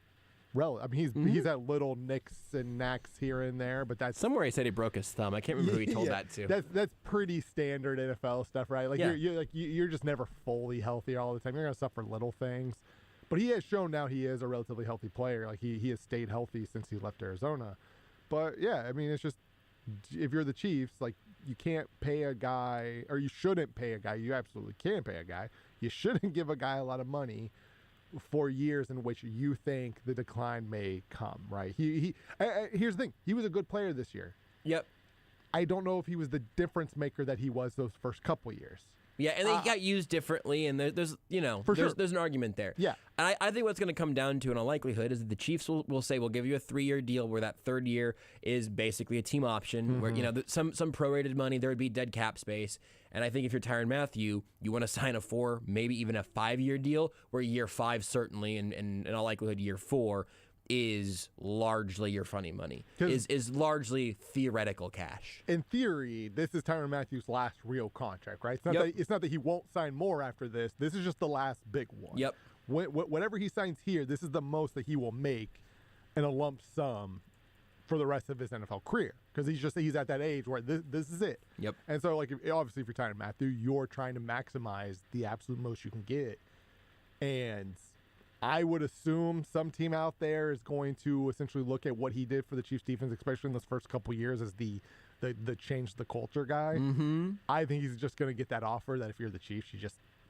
He's had little nicks and knacks here and there, but that's somewhere he said he broke his thumb. I can't remember who he told that to. That's pretty standard NFL stuff, right? Like you're just never fully healthy all the time. You're gonna suffer little things, but he has shown now he is a relatively healthy player. Like he has stayed healthy since he left Arizona. But yeah, I mean, it's just if you're the Chiefs, like, you can't pay a guy, or you shouldn't pay a guy. You absolutely can pay a guy. You shouldn't give a guy a lot of money for years in which you think the decline may come, right? Here's the thing. He was a good player this year. Yep. I don't know if he was the difference maker that he was those first couple years. Yeah, and he got used differently, and there's an argument there. Yeah. And I think what's going to come down to, in all likelihood, is that the Chiefs will say, we'll give you a 3-year deal where that third year is basically a team option, where, some prorated money, there would be dead cap space. And I think if you're Tyrann Mathieu, you want to sign a 4, maybe even a 5-year deal, where year 5 certainly, and in all likelihood year 4, is largely your funny money, is largely theoretical cash. In theory, this is Tyrann Mathieu's last real contract, right? It's not that he won't sign more after this. This is just the last big one. Yep. Whatever he signs here, this is the most that he will make in a lump sum for the rest of his NFL career, because he's at that age where this is it. Yep. And so, like, obviously, if you're Tyrann Mathieu, you're trying to maximize the absolute most you can get, and I would assume some team out there is going to essentially look at what he did for the Chiefs defense, especially in those first couple years, as the change the culture guy. Mm-hmm. I think he's just going to get that offer that if you're the Chiefs,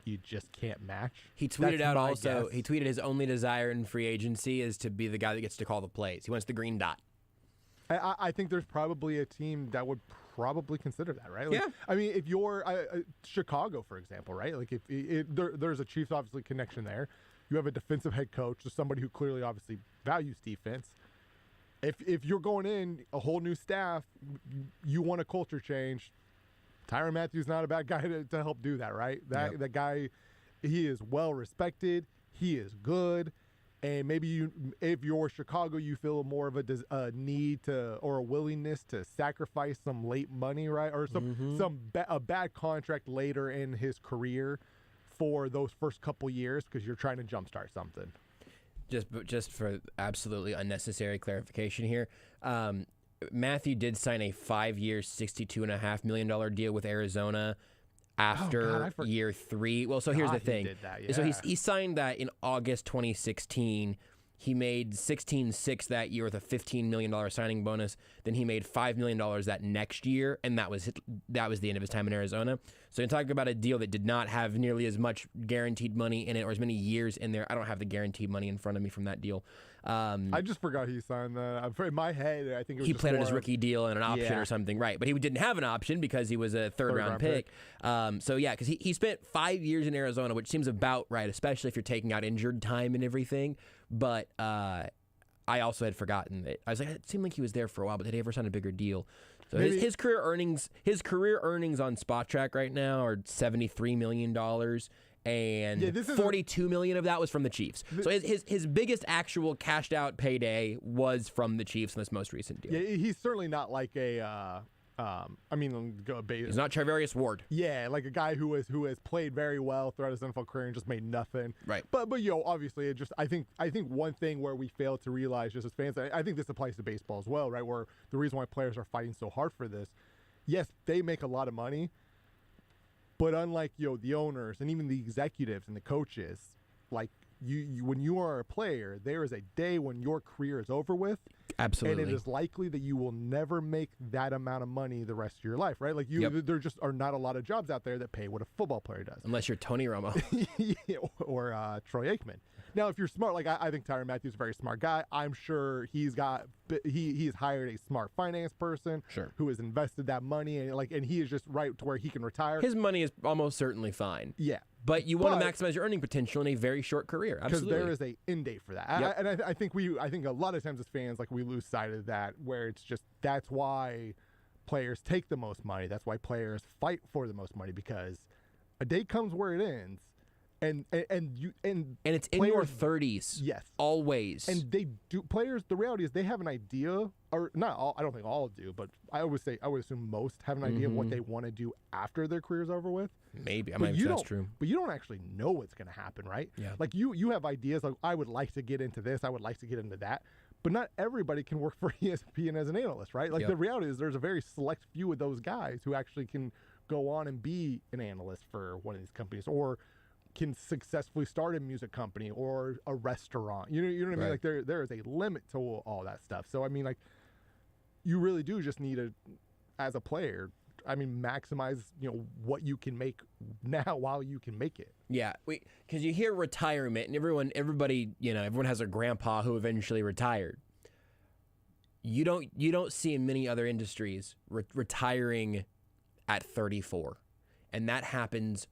you just can't match. He tweeted he tweeted his only desire in free agency is to be the guy that gets to call the plays. He wants the green dot. I think there's probably a team that would probably consider that, right? Like, yeah. I mean, if you're Chicago, for example, right? Like, if there's a Chiefs obviously connection there. You have a defensive head coach, so somebody who clearly obviously values defense. If you're going in a whole new staff, you want a culture change. Tyrann Mathieu's not a bad guy to help do that, right? That guy, he is well respected. He is good. And maybe if you're Chicago, you feel more of a need to, or a willingness to sacrifice some late money, right? Or a bad contract later in his career for those first couple years, because you're trying to jumpstart something. Just for absolutely unnecessary clarification here, Mathieu did sign a 5-year, $62.5 million deal with Arizona after year 3. Well, so here's the thing. So he signed that in August 2016. He made $16.6 that year with a $15 million signing bonus. Then he made $5 million that next year, and that was the end of his time in Arizona. So you're talking about a deal that did not have nearly as much guaranteed money in it, or as many years in there. I don't have the guaranteed money in front of me from that deal. I just forgot he signed that. In my head, I think it was he played on his rookie deal and an option or something, right? But he didn't have an option because he was a third-round pick. Because he spent 5 years in Arizona, which seems about right, especially if you're taking out injured time and everything. But I also had forgotten that. I was like, it seemed like he was there for a while, but did he ever sign a bigger deal? So his career earnings on Spot Track right now are $73 million, and $42 million of that was from the Chiefs. So his biggest actual cashed out payday was from the Chiefs in this most recent deal. Yeah, he's certainly not like a. He's not Charvarius Ward. Yeah, like a guy who has played very well throughout his NFL career and just made nothing. Right. But obviously, it just I think one thing where we fail to realize just as fans, I think this applies to baseball as well, right? Where the reason why players are fighting so hard for this, yes, they make a lot of money, but unlike the owners and even the executives and the coaches, like you when you are a player, there is a day when your career is over with. Absolutely. And it is likely that you will never make that amount of money the rest of your life, right? Like there just are not a lot of jobs out there that pay what a football player does. Unless you're Tony Romo. or Troy Aikman. Now, if you're smart, like I think Tyrann Mathieu's a very smart guy. I'm sure he's hired a smart finance person who has invested that money and he is just right to where he can retire. His money is almost certainly fine. Yeah. But you want to maximize your earning potential in a very short career. Absolutely. Because there is a end date for that. Yep. I think a lot of times as fans, like, we lose sight of that, where it's just that's why players take the most money. That's why players fight for the most money, because a day comes where it ends. And it's in your 30s. Yes. Always. And players, the reality is they have an idea, or not all, I don't think all do, but I would assume most have an idea of what they want to do after their career's over with. Maybe. I'm not sure that's true. But you don't actually know what's going to happen, right? Yeah. Like you have ideas like, I would like to get into this, I would like to get into that. But not everybody can work for ESPN as an analyst, right? Like the reality is there's a very select few of those guys who actually can go on and be an analyst for one of these companies, or can successfully start a music company or a restaurant. You know what I mean? Like there is a limit to all that stuff. So I mean, like, you really do just need as a player. I mean, maximize, what you can make now while you can make it. Yeah, because you hear retirement, and everyone has a grandpa who eventually retired. You don't see in many other industries retiring at 34, and that happens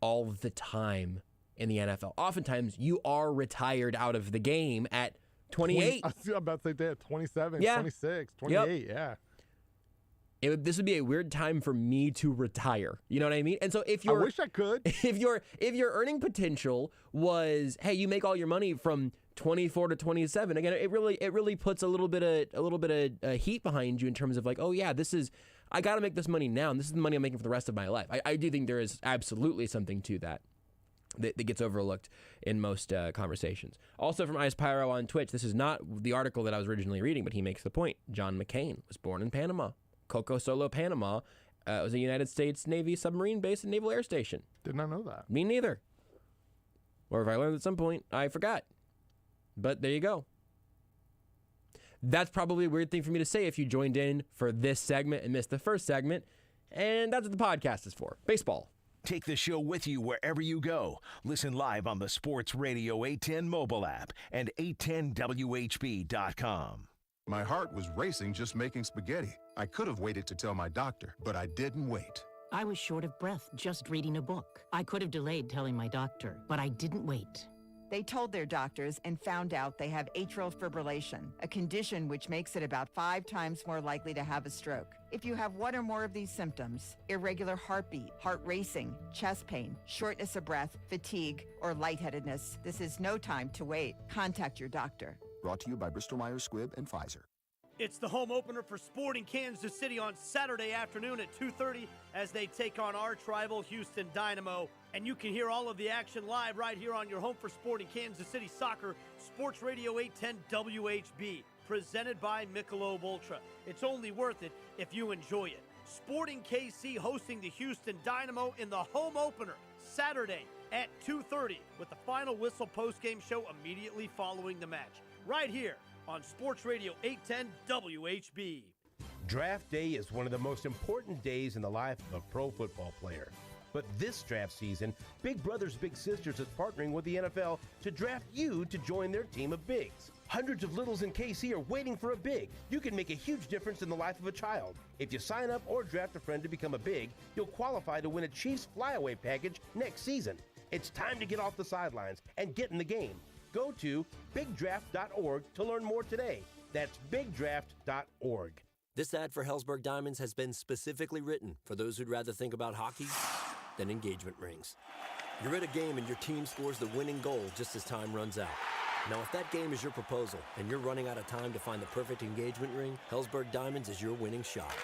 all the time in the NFL. Oftentimes, you are retired out of the game at 28. I was about to say that, 27, Yeah. 26, 28, yeah. This would be a weird time for me to retire. You know what I mean? And so if you're, I wish I could. If your earning potential was, hey, you make all your money from 24 to 27. Again, it really puts a little bit of heat behind you in terms of like, oh yeah, I got to make this money now, and this is the money I'm making for the rest of my life. I do think there is absolutely something to that gets overlooked in most conversations. Also from Ice Pyro on Twitch, this is not the article that I was originally reading, but he makes the point. John McCain was born in Panama. Coco Solo, Panama was a United States Navy submarine base and naval air station. Did not know that. Me neither. Or if I learned at some point, I forgot. But there you go. That's probably a weird thing for me to say if you joined in for this segment and missed the first segment. And that's what the podcast is for. Baseball. Take the show with you wherever you go. Listen live on the Sports Radio 810 mobile app and 810WHB.com. My heart was racing just making spaghetti. I could have waited to tell my doctor, but I didn't wait. I was short of breath just reading a book. I could have delayed telling my doctor, but I didn't wait. They told their doctors and found out they have atrial fibrillation, a condition which makes it about 5 times more likely to have a stroke. If you have one or more of these symptoms, irregular heartbeat, heart racing, chest pain, shortness of breath, fatigue, or lightheadedness, this is no time to wait. Contact your doctor. Brought to you by Bristol-Myers Squibb and Pfizer. It's the home opener for Sporting Kansas City on Saturday afternoon at 2:30 as they take on arch rival Houston Dynamo. And you can hear all of the action live right here on your home for Sporting Kansas City Soccer, Sports Radio 810 WHB, presented by Michelob Ultra. It's only worth it if you enjoy it. Sporting KC hosting the Houston Dynamo in the home opener Saturday at 2:30 with the final whistle postgame show immediately following the match. Right here on Sports Radio 810 WHB. Draft day is one of the most important days in the life of a pro football player. But this draft season, Big Brothers Big Sisters is partnering with the NFL to draft you to join their team of bigs. Hundreds of littles in KC are waiting for a big. You can make a huge difference in the life of a child. If you sign up or draft a friend to become a big, you'll qualify to win a Chiefs flyaway package next season. It's time to get off the sidelines and get in the game. Go to bigdraft.org to learn more today. That's bigdraft.org. This ad for Hellsberg Diamonds has been specifically written for those who'd rather think about hockey than engagement rings. You're at a game and your team scores the winning goal just as time runs out. Now, if that game is your proposal and you're running out of time to find the perfect engagement ring, Hellsberg Diamonds is your winning shot.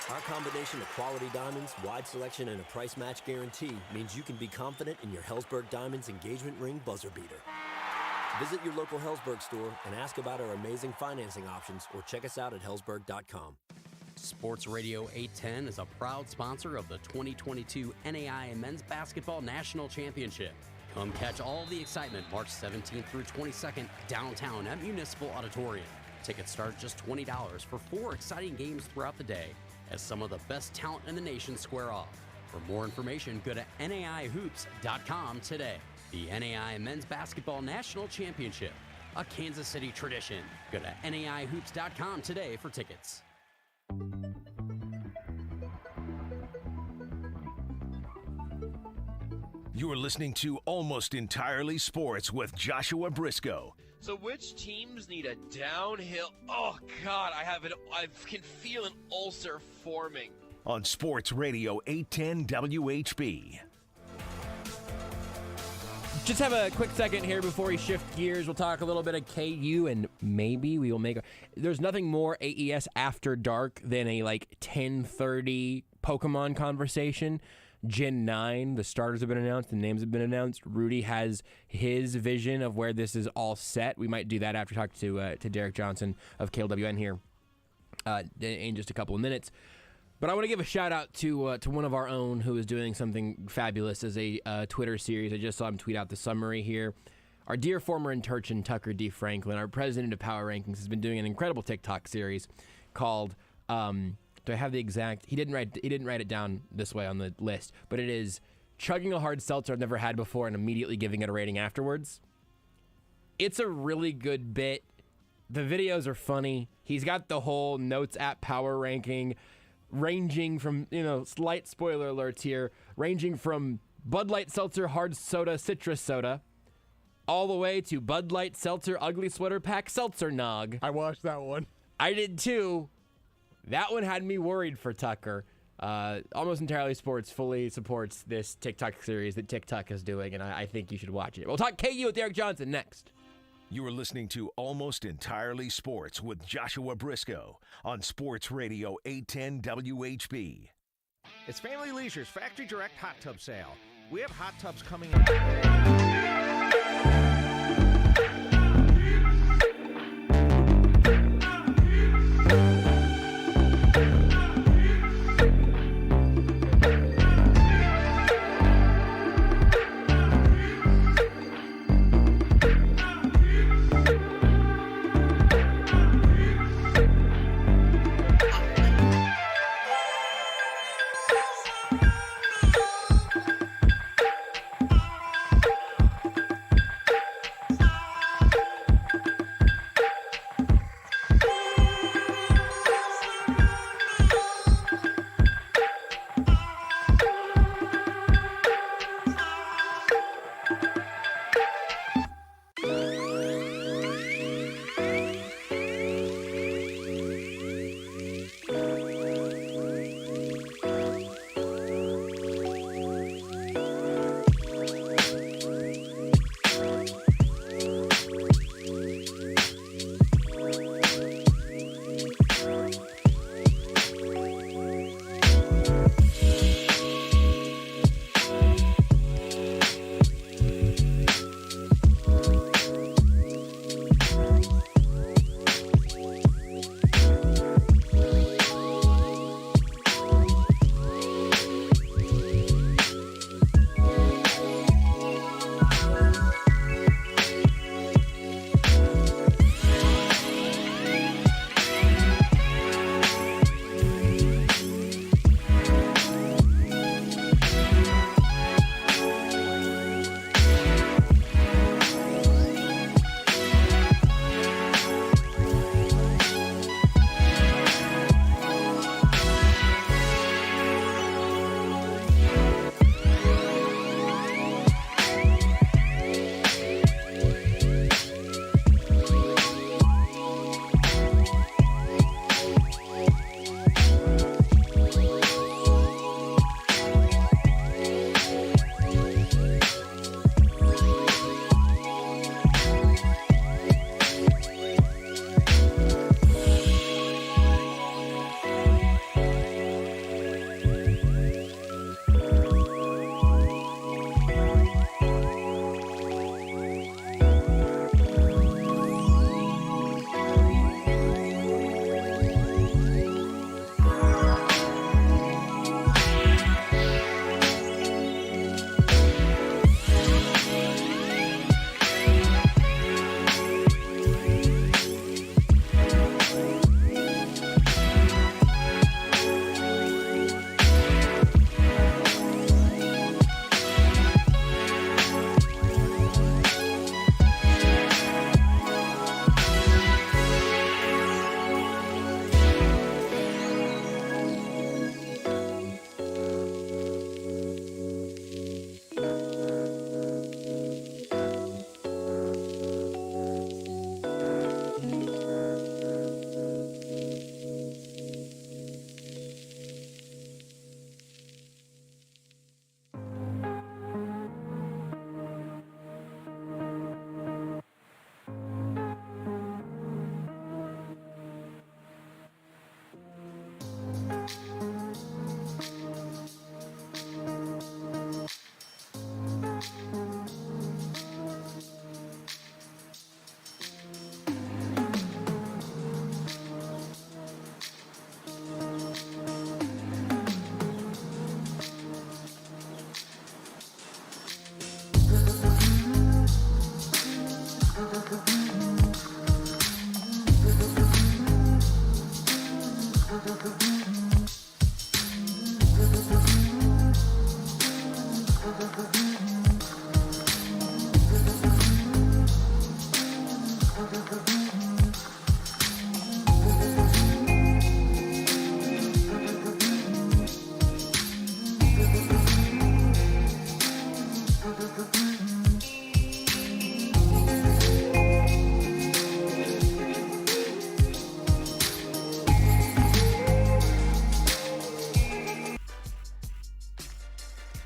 Our combination of quality diamonds, wide selection, and a price match guarantee means you can be confident in your Hellsberg Diamonds engagement ring buzzer beater. Visit your local Hellsberg store and ask about our amazing financing options or check us out at hellsberg.com. Sports Radio 810 is a proud sponsor of the 2022 NAIA Men's Basketball National Championship. Come catch all the excitement March 17th through 22nd downtown at Municipal Auditorium. Tickets start just $20 for 4 exciting games throughout the day as some of the best talent in the nation square off. For more information, go to naihoops.com today. The NAIA Men's Basketball National Championship, a Kansas City tradition. Go to naihoops.com today for tickets. You are listening to Almost Entirely Sports with Joshua Brisco. So which teams need a downhill? Oh, God, I can feel an ulcer forming. On Sports Radio 810 WHB. Just have a quick second here before we shift gears. We'll talk a little bit of KU, and maybe we will make there's nothing more AES after dark than a 10:30 Pokemon conversation. Gen 9, the starters have been announced, the names have been announced. Rudy has his vision of where this is all set. We might do that after talking to Derek Johnson of KLWN here in just a couple of minutes. But I want to give a shout out to one of our own who is doing something fabulous as a Twitter series. I just saw him tweet out the summary here. Our dear former intern Tucker D. Franklin, our president of Power Rankings, has been doing an incredible TikTok series called Do I have the exact? He didn't write it down this way on the list, but it is chugging a hard seltzer I've never had before and immediately giving it a rating afterwards. It's a really good bit. The videos are funny. He's got the whole Notes app power ranking, ranging from, slight spoiler alerts here, ranging from Bud Light Seltzer Hard Soda Citrus Soda all the way to Bud Light Seltzer Ugly Sweater Pack Seltzer Nog. I watched that one. I did too. That one had me worried for Tucker. Almost Entirely Sports fully supports this TikTok series that TikTok is doing, and I think you should watch it. We'll talk KU with Derek Johnson next. You are listening to Almost Entirely Sports with Joshua Brisco on Sports Radio 810 WHB. It's Family Leisure's Factory Direct Hot Tub Sale. We have hot tubs coming up.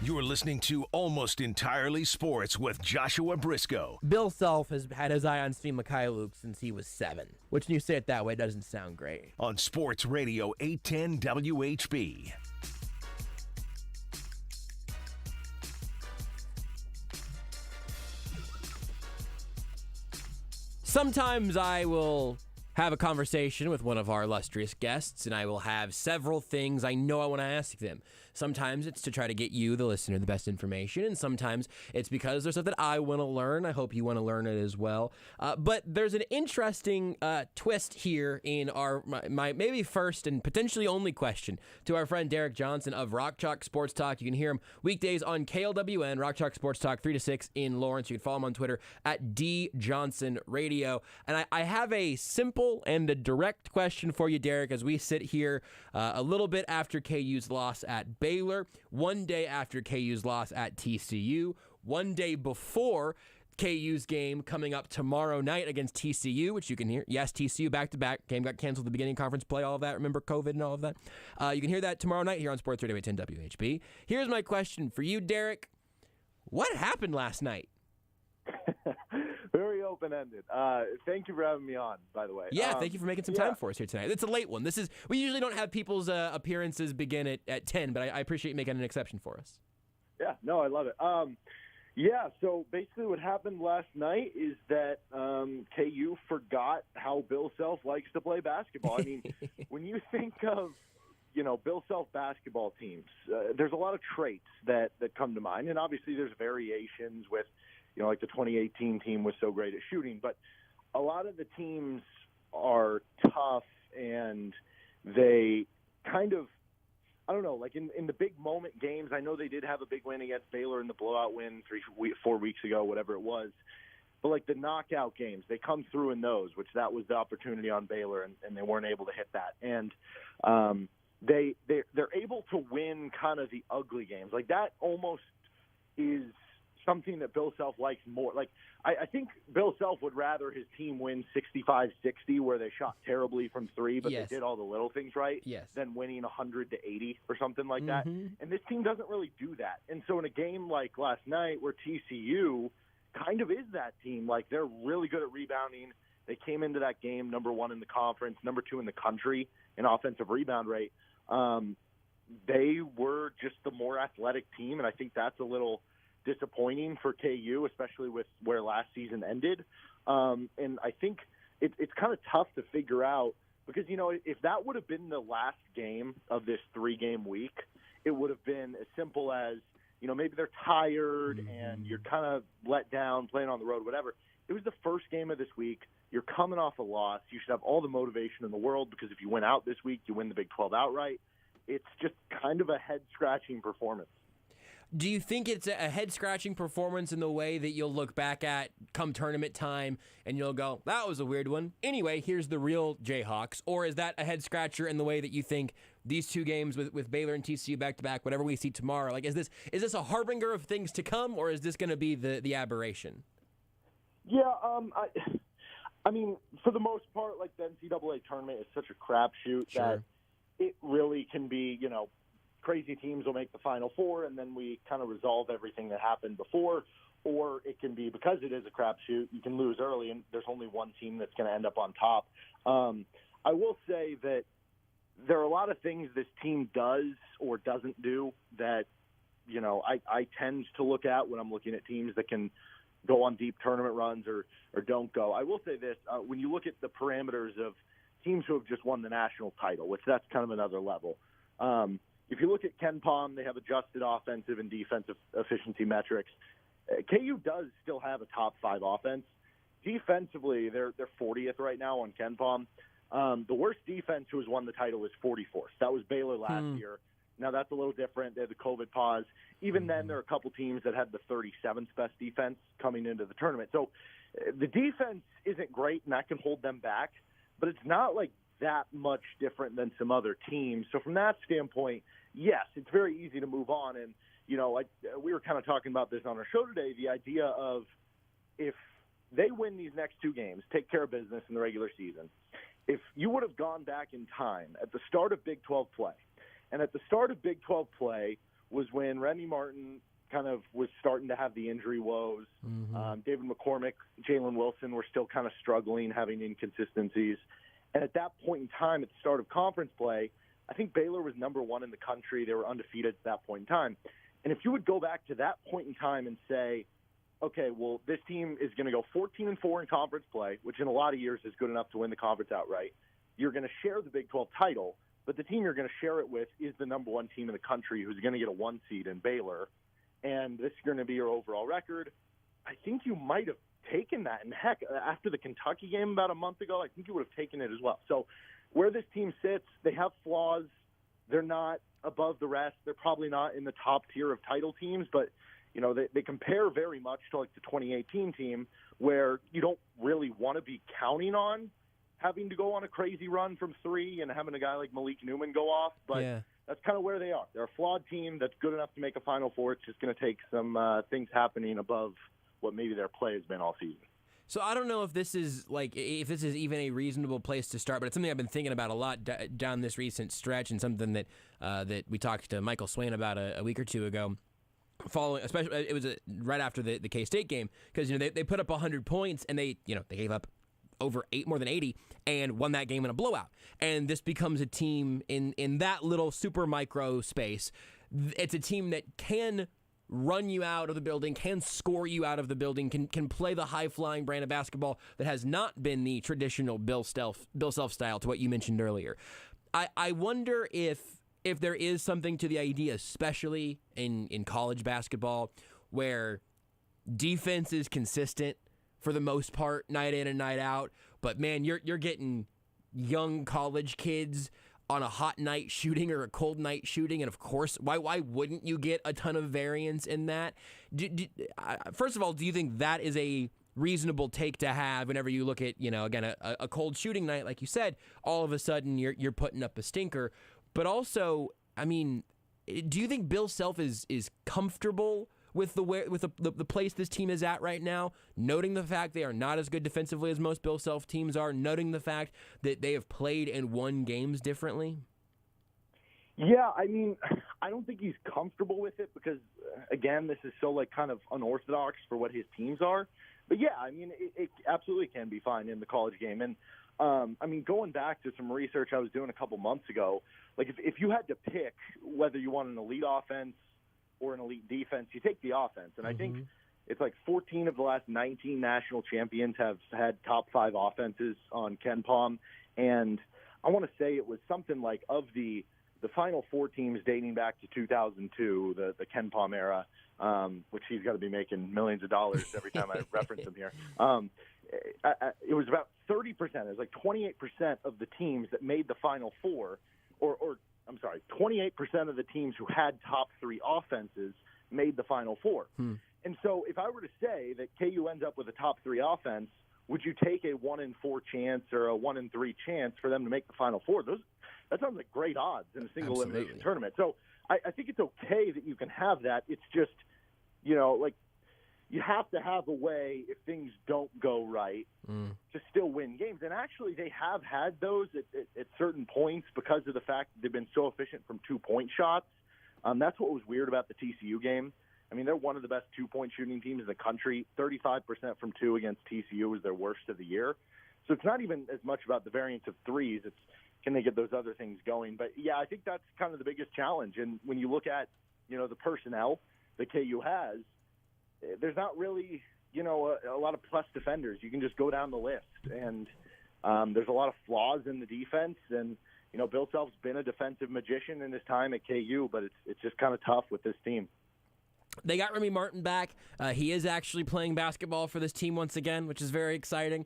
You're listening to Almost Entirely Sports with Joshua Brisco. Bill Self has had his eye on Steve Mikhailuk since he was 7, which when you say it that way doesn't sound great. On Sports Radio 810 WHB. Sometimes I will have a conversation with one of our illustrious guests, and I will have several things I know I want to ask them. Sometimes it's to try to get you, the listener, the best information, and sometimes it's because there's stuff that I want to learn. I hope you want to learn it as well. But there's an interesting twist here in my maybe first and potentially only question to our friend Derek Johnson of Rock Chalk Sports Talk. You can hear him weekdays on KLWN, Rock Chalk Sports Talk, 3 to 6 in Lawrence. You can follow him on Twitter at DJohnsonRadio. And I have a simple and a direct question for you, Derek, as we sit here a little bit after KU's loss at Baylor, one day after KU's loss at TCU, one day before KU's game coming up tomorrow night against TCU, which you can hear. Yes, TCU back-to-back. Game got canceled at the beginning of conference play, all of that. Remember COVID and all of that? You can hear that tomorrow night here on Sports Radio 810 WHB. Here's my question for you, Derek. What happened last night? Very open-ended. Thank you for having me on, by the way. Yeah, thank you for making some time for us here tonight. It's a late one. We usually don't have people's appearances begin at 10, but I appreciate you making an exception for us. Yeah, no, I love it. So basically what happened last night is that KU forgot how Bill Self likes to play basketball. I mean, when you think of, Bill Self basketball teams, there's a lot of traits that come to mind, and obviously there's variations with, like the 2018 team was so great at shooting, but a lot of the teams are tough and they kind of, I don't know, like in the big moment games, I know they did have a big win against Baylor in the blowout win 4 weeks ago, whatever it was. But like the knockout games, they come through in those, which that was the opportunity on Baylor, and they weren't able to hit that. And they're able to win kind of the ugly games. Like that almost is something that Bill Self likes more. Like I think Bill Self would rather his team win 65-60 where they shot terribly from three, but they did all the little things right, than winning 100-80 or something like that. And this team doesn't really do that. And so in a game like last night where TCU kind of is that team, like they're really good at rebounding. They came into that game number 1 in the conference, number 2 in the country in offensive rebound rate. They were just the more athletic team, and I think that's a little disappointing for KU, especially with where last season ended. And I think it's kind of tough to figure out because, if that would have been the last game of this 3-game week, it would have been as simple as, maybe they're tired and you're kind of let down playing on the road, whatever. It was the first game of this week. You're coming off a loss. You should have all the motivation in the world because if you win out this week, you win the Big 12 outright. It's just kind of a head-scratching performance. Do you think it's a head-scratching performance in the way that you'll look back at come tournament time and you'll go, that was a weird one. Anyway, here's the real Jayhawks. Or is that a head-scratcher in the way that you think these 2 games with Baylor and TCU back-to-back, whatever we see tomorrow, like is this a harbinger of things to come, or is this going to be the aberration? Yeah, I mean, for the most part, like the NCAA tournament is such a crapshoot that it really can be, crazy teams will make the Final Four, and then we kind of resolve everything that happened before. Or it can be, because it is a crapshoot, you can lose early, and there's only one team that's going to end up on top. I will say that there are a lot of things this team does or doesn't do that, I tend to look at when I'm looking at teams that can go on deep tournament runs or don't go. I will say this, when you look at the parameters of teams who have just won the national title, which that's kind of another level, if you look at Ken Pom, they have adjusted offensive and defensive efficiency metrics. KU does still have a top 5 offense. Defensively, they're 40th right now on Ken Pom. The worst defense who has won the title is 44th. That was Baylor last year. Now, that's a little different. They had the COVID pause. Even then, there are a couple teams that had the 37th best defense coming into the tournament. So the defense isn't great, and that can hold them back. But it's not like that much different than some other teams. So from that standpoint, yes, it's very easy to move on. And, we were kind of talking about this on our show today, the idea of if they win these next 2 games, take care of business in the regular season, if you would have gone back in time at the start of Big 12 play, and at the start of Big 12 play was when Remy Martin kind of was starting to have the injury woes. David McCormick, Jalen Wilson were still kind of struggling, having inconsistencies. And at that point in time, at the start of conference play, I think Baylor was number 1 in the country. They were undefeated at that point in time. And if you would go back to that point in time and say, okay, well, this team is going to go 14-4 in conference play, which in a lot of years is good enough to win the conference outright. You're going to share the Big 12 title, but the team you're going to share it with is the number 1 team in the country who's going to get a 1 seed in Baylor. And this is going to be your overall record. I think you might have taken that. And heck, after the Kentucky game about a month ago, I think you would have taken it as well. So where this team sits, they have flaws. They're not above the rest. They're probably not in the top tier of title teams, but you know, they compare very much to like the 2018 team where you don't really want to be counting on having to go on a crazy run from 3 and having a guy like Malik Newman go off. But that's kind of where they are. They're a flawed team that's good enough to make a Final Four. It's just going to take some things happening above what maybe their play has been all season. So I don't know if this is even a reasonable place to start, but it's something I've been thinking about a lot down this recent stretch, and something that that we talked to Michael Swain about a week or two ago. Following, especially, it was right after the K-State game, because they put up 100 points and they gave up more than 80 and won that game in a blowout. And this becomes a team in that little super micro space. It's a team that can run you out of the building, can score you out of the building, can play the high-flying brand of basketball that has not been the traditional Bill Self style, to what you mentioned earlier. I wonder if there is something to the idea, especially in college basketball, where defense is consistent for the most part, night in and night out. But man, you're getting young college kids on a hot night shooting or a cold night shooting, and of course, why wouldn't you get a ton of variance in that? First of all, do you think that is a reasonable take to have whenever you look at, again, a cold shooting night, like you said, all of a sudden you're putting up a stinker? But also, I mean, do you think Bill Self is comfortable with the place this team is at right now, noting the fact they are not as good defensively as most Bill Self teams are, noting the fact that they have played and won games differently? Yeah, I mean, I don't think he's comfortable with it because, again, this is so kind of unorthodox for what his teams are. But yeah, I mean, it absolutely can be fine in the college game. And I mean, going back to some research I was doing a couple months ago, if you had to pick whether you want an elite offense or an elite defense, you take the offense. And I think it's 14 of the last 19 national champions have had top 5 offenses on KenPom. And I want to say it was something like of the Final Four teams dating back to 2002, the KenPom era, which he's got to be making millions of dollars every time I reference him here. It was about 30%. It was 28% of the teams that made the Final Four, or I'm sorry, 28% of the teams who had top 3 offenses made the Final Four. And so if I were to say that KU ends up with a top 3 offense, would you take a 1 in 4 chance or a 1 in 3 chance for them to make the Final Four? That sounds like great odds in a single elimination tournament. So I think it's okay that you can have that. It's just, you have to have a way, if things don't go right, to still win games. And actually, they have had those at certain points because of the fact that they've been so efficient from 2-point shots. That's what was weird about the TCU game. I mean, they're one of the best 2-point shooting teams in the country. 35% from 2 against TCU was their worst of the year. So it's not even as much about the variance of threes. It's can they get those other things going. But, yeah, I think that's kind of the biggest challenge. And when you look at, the personnel that KU has, there's not really, a lot of plus defenders. You can just go down the list. And there's a lot of flaws in the defense. And, Bill Self's been a defensive magician in his time at KU, but it's just kind of tough with this team. They got Remy Martin back. He is actually playing basketball for this team once again, which is very exciting.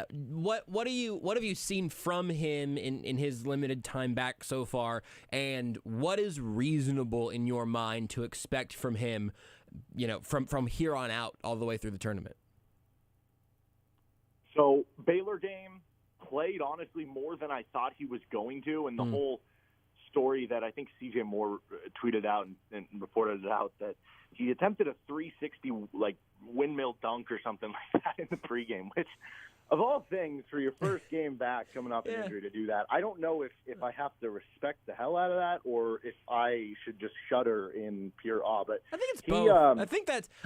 What have you seen from him in his limited time back so far, and what is reasonable in your mind to expect from him, from here on out all the way through the tournament? So Baylor game played honestly more than I thought he was going to, and the whole story that I think CJ Moore tweeted out and reported it out that he attempted a 360 windmill dunk or something like that in the pregame, which of all things, for your first game back coming off an injury to do that, I don't know if I have to respect the hell out of that or if I should just shudder in pure awe. But I think it's both.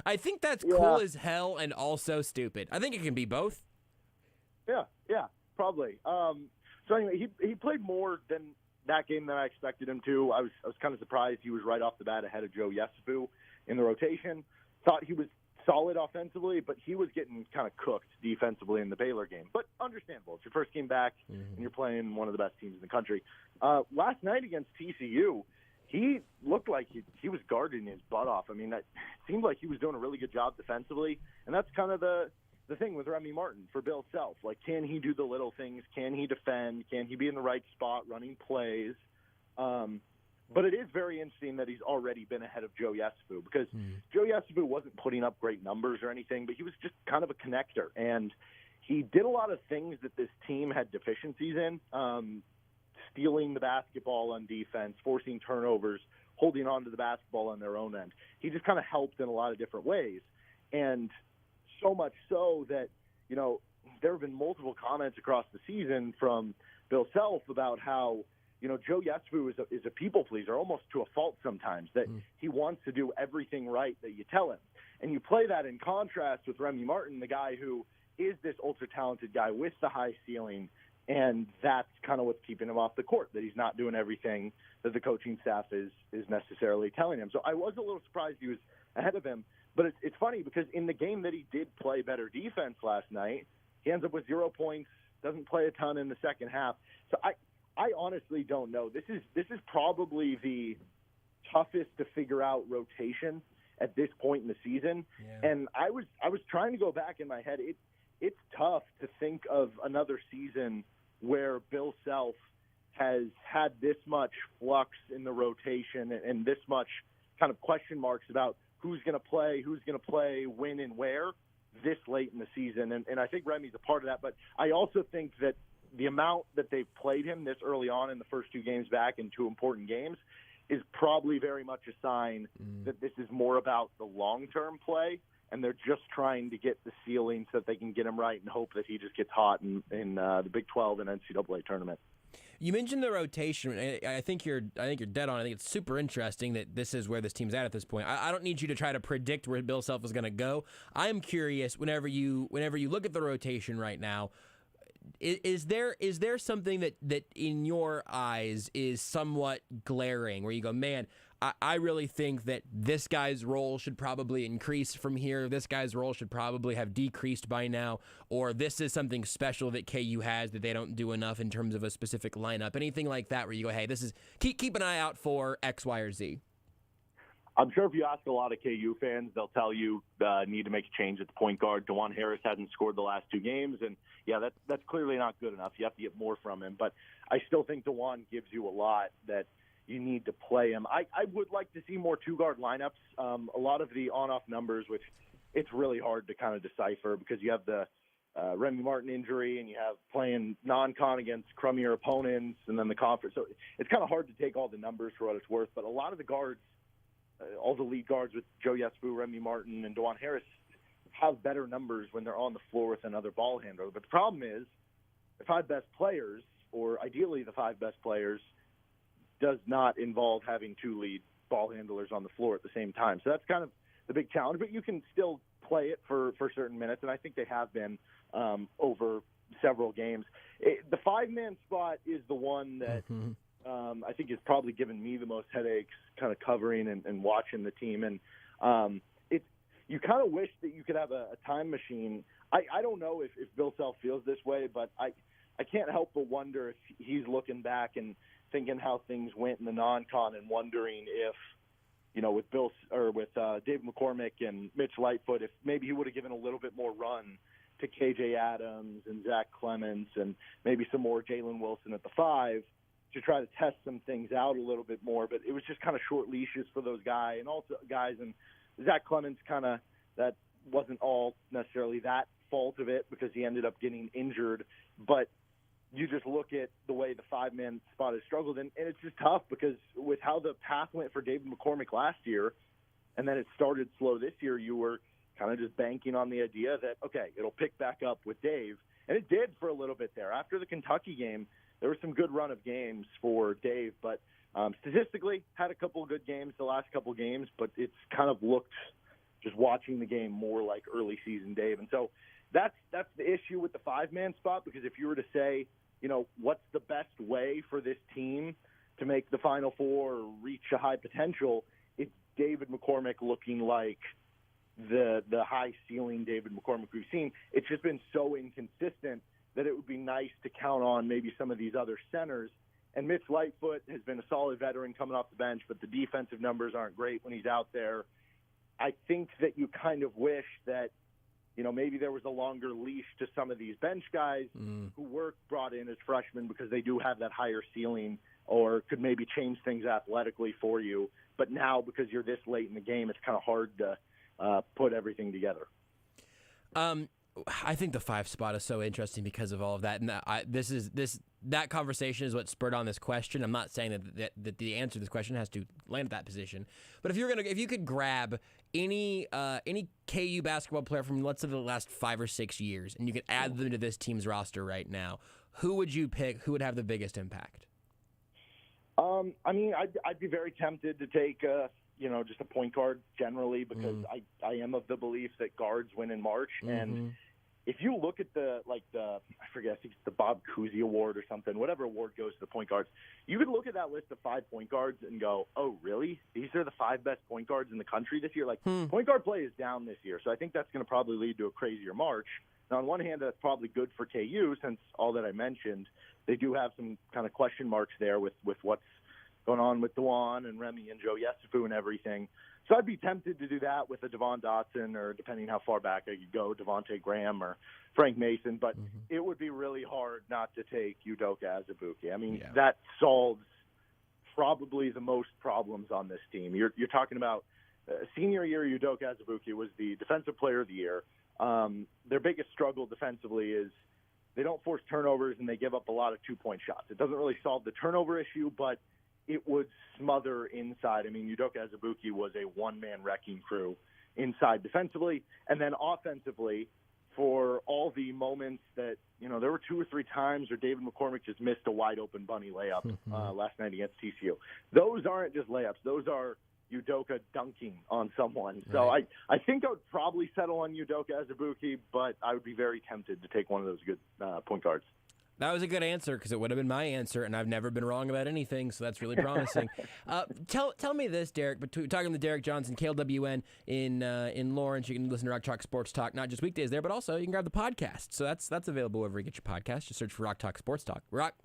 I think that's cool as hell and also stupid. I think it can be both. Yeah, probably. So anyway, he played more than that game than I expected him to. I was kind of surprised he was right off the bat ahead of Joe Yesufu in the rotation. Thought he was solid offensively, but he was getting kind of cooked defensively in the Baylor game. But understandable. It's your first game back, and you're playing one of the best teams in the country. Last night against TCU, he looked like he was guarding his butt off. I mean, it seemed like he was doing a really good job defensively, and that's kind of the thing with Remy Martin for Bill Self. Like, can he do the little things? Can he defend? Can he be in the right spot running plays? But it is very interesting that he's already been ahead of Joe Yesufu because Joe Yesufu wasn't putting up great numbers or anything, but he was just kind of a connector. And he did a lot of things that this team had deficiencies in, stealing the basketball on defense, forcing turnovers, holding on to the basketball on their own end. He just kind of helped in a lot of different ways. And so much so that, you know, there have been multiple comments across the season from Bill Self about how, you know, Joe Yesufu is a people pleaser, almost to a fault sometimes, that he wants to do everything right that you tell him. And you play that in contrast with Remy Martin, the guy who is this ultra-talented guy with the high ceiling, and that's kind of what's keeping him off the court, that he's not doing everything that the coaching staff is necessarily telling him. So I was a little surprised he was ahead of him. But it's funny because in the game that he did play better defense last night, he ends up with 0 points, doesn't play a ton in the second half. So I honestly don't know. This is probably the toughest to figure out rotation at this point in the season. Yeah. And I was trying to go back in my head. It's tough to think of another season where Bill Self has had this much flux in the rotation and this much kind of question marks about who's going to play, when and where this late in the season. And I think Remy's a part of that. But I also think that the amount that they've played him this early on in the first two games back in two important games is probably very much a sign that this is more about the long-term play, and they're just trying to get the ceiling so that they can get him right and hope that he just gets hot in the Big 12 and NCAA tournament. You mentioned the rotation. I think you're dead on. I think it's super interesting that this is where this team's at this point. I don't need you to try to predict where Bill Self is going to go. I'm curious. Whenever you look at the rotation right now, is there something that in your eyes is somewhat glaring, where you go, man, I really think that this guy's role should probably increase from here. This guy's role should probably have decreased by now. Or this is something special that KU has that they don't do enough in terms of a specific lineup. Anything like that where you go, hey, this is keep an eye out for X, Y, or Z. I'm sure if you ask a lot of KU fans, they'll tell you need to make a change at the point guard. DeJuan Harris hasn't scored the last two games, and yeah, that's clearly not good enough. You have to get more from him. But I still think DeJuan gives you a lot that you need to play him. I would like to see more two-guard lineups. A lot of the on-off numbers, which it's really hard to kind of decipher because you have the Remy Martin injury and you have playing non-con against crummier opponents and then the conference. So it's kind of hard to take all the numbers for what it's worth. But a lot of the guards, all the lead guards with Joe Yesufu, Remy Martin, and DeJuan Harris have better numbers when they're on the floor with another ball handler. But the problem is the five best players, or ideally the five best players, does not involve having two lead ball handlers on the floor at the same time. So that's kind of the big challenge, but you can still play it for certain minutes, and I think they have been over several games. The five-man spot is the one that I think has probably given me the most headaches kind of covering and watching the team. And you kind of wish that you could have a time machine. I don't know if Bill Self feels this way, but I can't help but wonder if he's looking back and thinking how things went in the non-con and wondering if, you know, with Dave McCormick and Mitch Lightfoot, if maybe he would have given a little bit more run to KJ Adams and Zach Clements and maybe some more Jalen Wilson at the five to try to test some things out a little bit more. But it was just kind of short leashes for those guys. And Zach Clements that wasn't all necessarily that fault of it because he ended up getting injured. But you just look at the way the five-man spot has struggled, and it's just tough because with how the path went for David McCormick last year, and then it started slow this year, you were kind of just banking on the idea that, okay, it'll pick back up with Dave. And it did for a little bit there. After the Kentucky game, there was some good run of games for Dave, but statistically had a couple of good games the last couple of games, but it's kind of looked, just watching the game, more like early season Dave. And so that's the issue with the 5-man spot, because if you were to say, what's the best way for this team to make the Final Four or reach a high potential, it's David McCormick looking like the high ceiling David McCormick we've seen. It's just been so inconsistent that it would be nice to count on maybe some of these other centers. And Mitch Lightfoot has been a solid veteran coming off the bench, but the defensive numbers aren't great when he's out there. I think that you kind of wish that, maybe there was a longer leash to some of these bench guys who were brought in as freshmen, because they do have that higher ceiling or could maybe change things athletically for you. But now, because you're this late in the game, it's kind of hard to put everything together. I think the 5 spot is so interesting because of all of that, and that conversation is what spurred on this question. I'm not saying that the answer to this question has to land at that position, but if you could grab any KU basketball player from, let's say, the last 5 or 6 years, and you could add them to this team's roster right now, who would you pick? Who would have the biggest impact? I'd be very tempted to take just a point guard generally, because I am of the belief that guards win in March. And if you look at I forget, I think it's the Bob Cousy Award or something, whatever award goes to the point guards, you could look at that list of 5 point guards and go, oh, really? These are the 5 best point guards in the country this year? Point guard play is down this year, so I think that's going to probably lead to a crazier March. Now, on one hand, that's probably good for KU, since all that I mentioned, they do have some kind of question marks there with what's going on with Dewan and Remy and Joe Yesufu and everything. So I'd be tempted to do that with a Devon Dotson, or depending how far back I could go, Devontae Graham or Frank Mason. But it would be really hard not to take Udoka Azubuike. That solves probably the most problems on this team. You're talking about senior year Udoka Azubuike was the defensive player of the year. Their biggest struggle defensively is they don't force turnovers and they give up a lot of 2-point shots. It doesn't really solve the turnover issue, but it would smother inside. Udoka Azubuike was a one-man wrecking crew inside defensively. And then offensively, for all the moments that, there were 2 or 3 times where David McCormick just missed a wide-open bunny layup last night against TCU. Those aren't just layups. Those are Udoka dunking on someone. So I think I would probably settle on Udoka Azubuike, but I would be very tempted to take one of those good point guards. That was a good answer, because it would have been my answer, and I've never been wrong about anything, so that's really promising. Tell me this, Derek. Talking to Derek Johnson, KLWN in Lawrence. You can listen to Rock Chalk Sports Talk, not just weekdays there, but also you can grab the podcast. So that's available wherever you get your podcast. Just search for Rock Chalk Sports Talk. Rock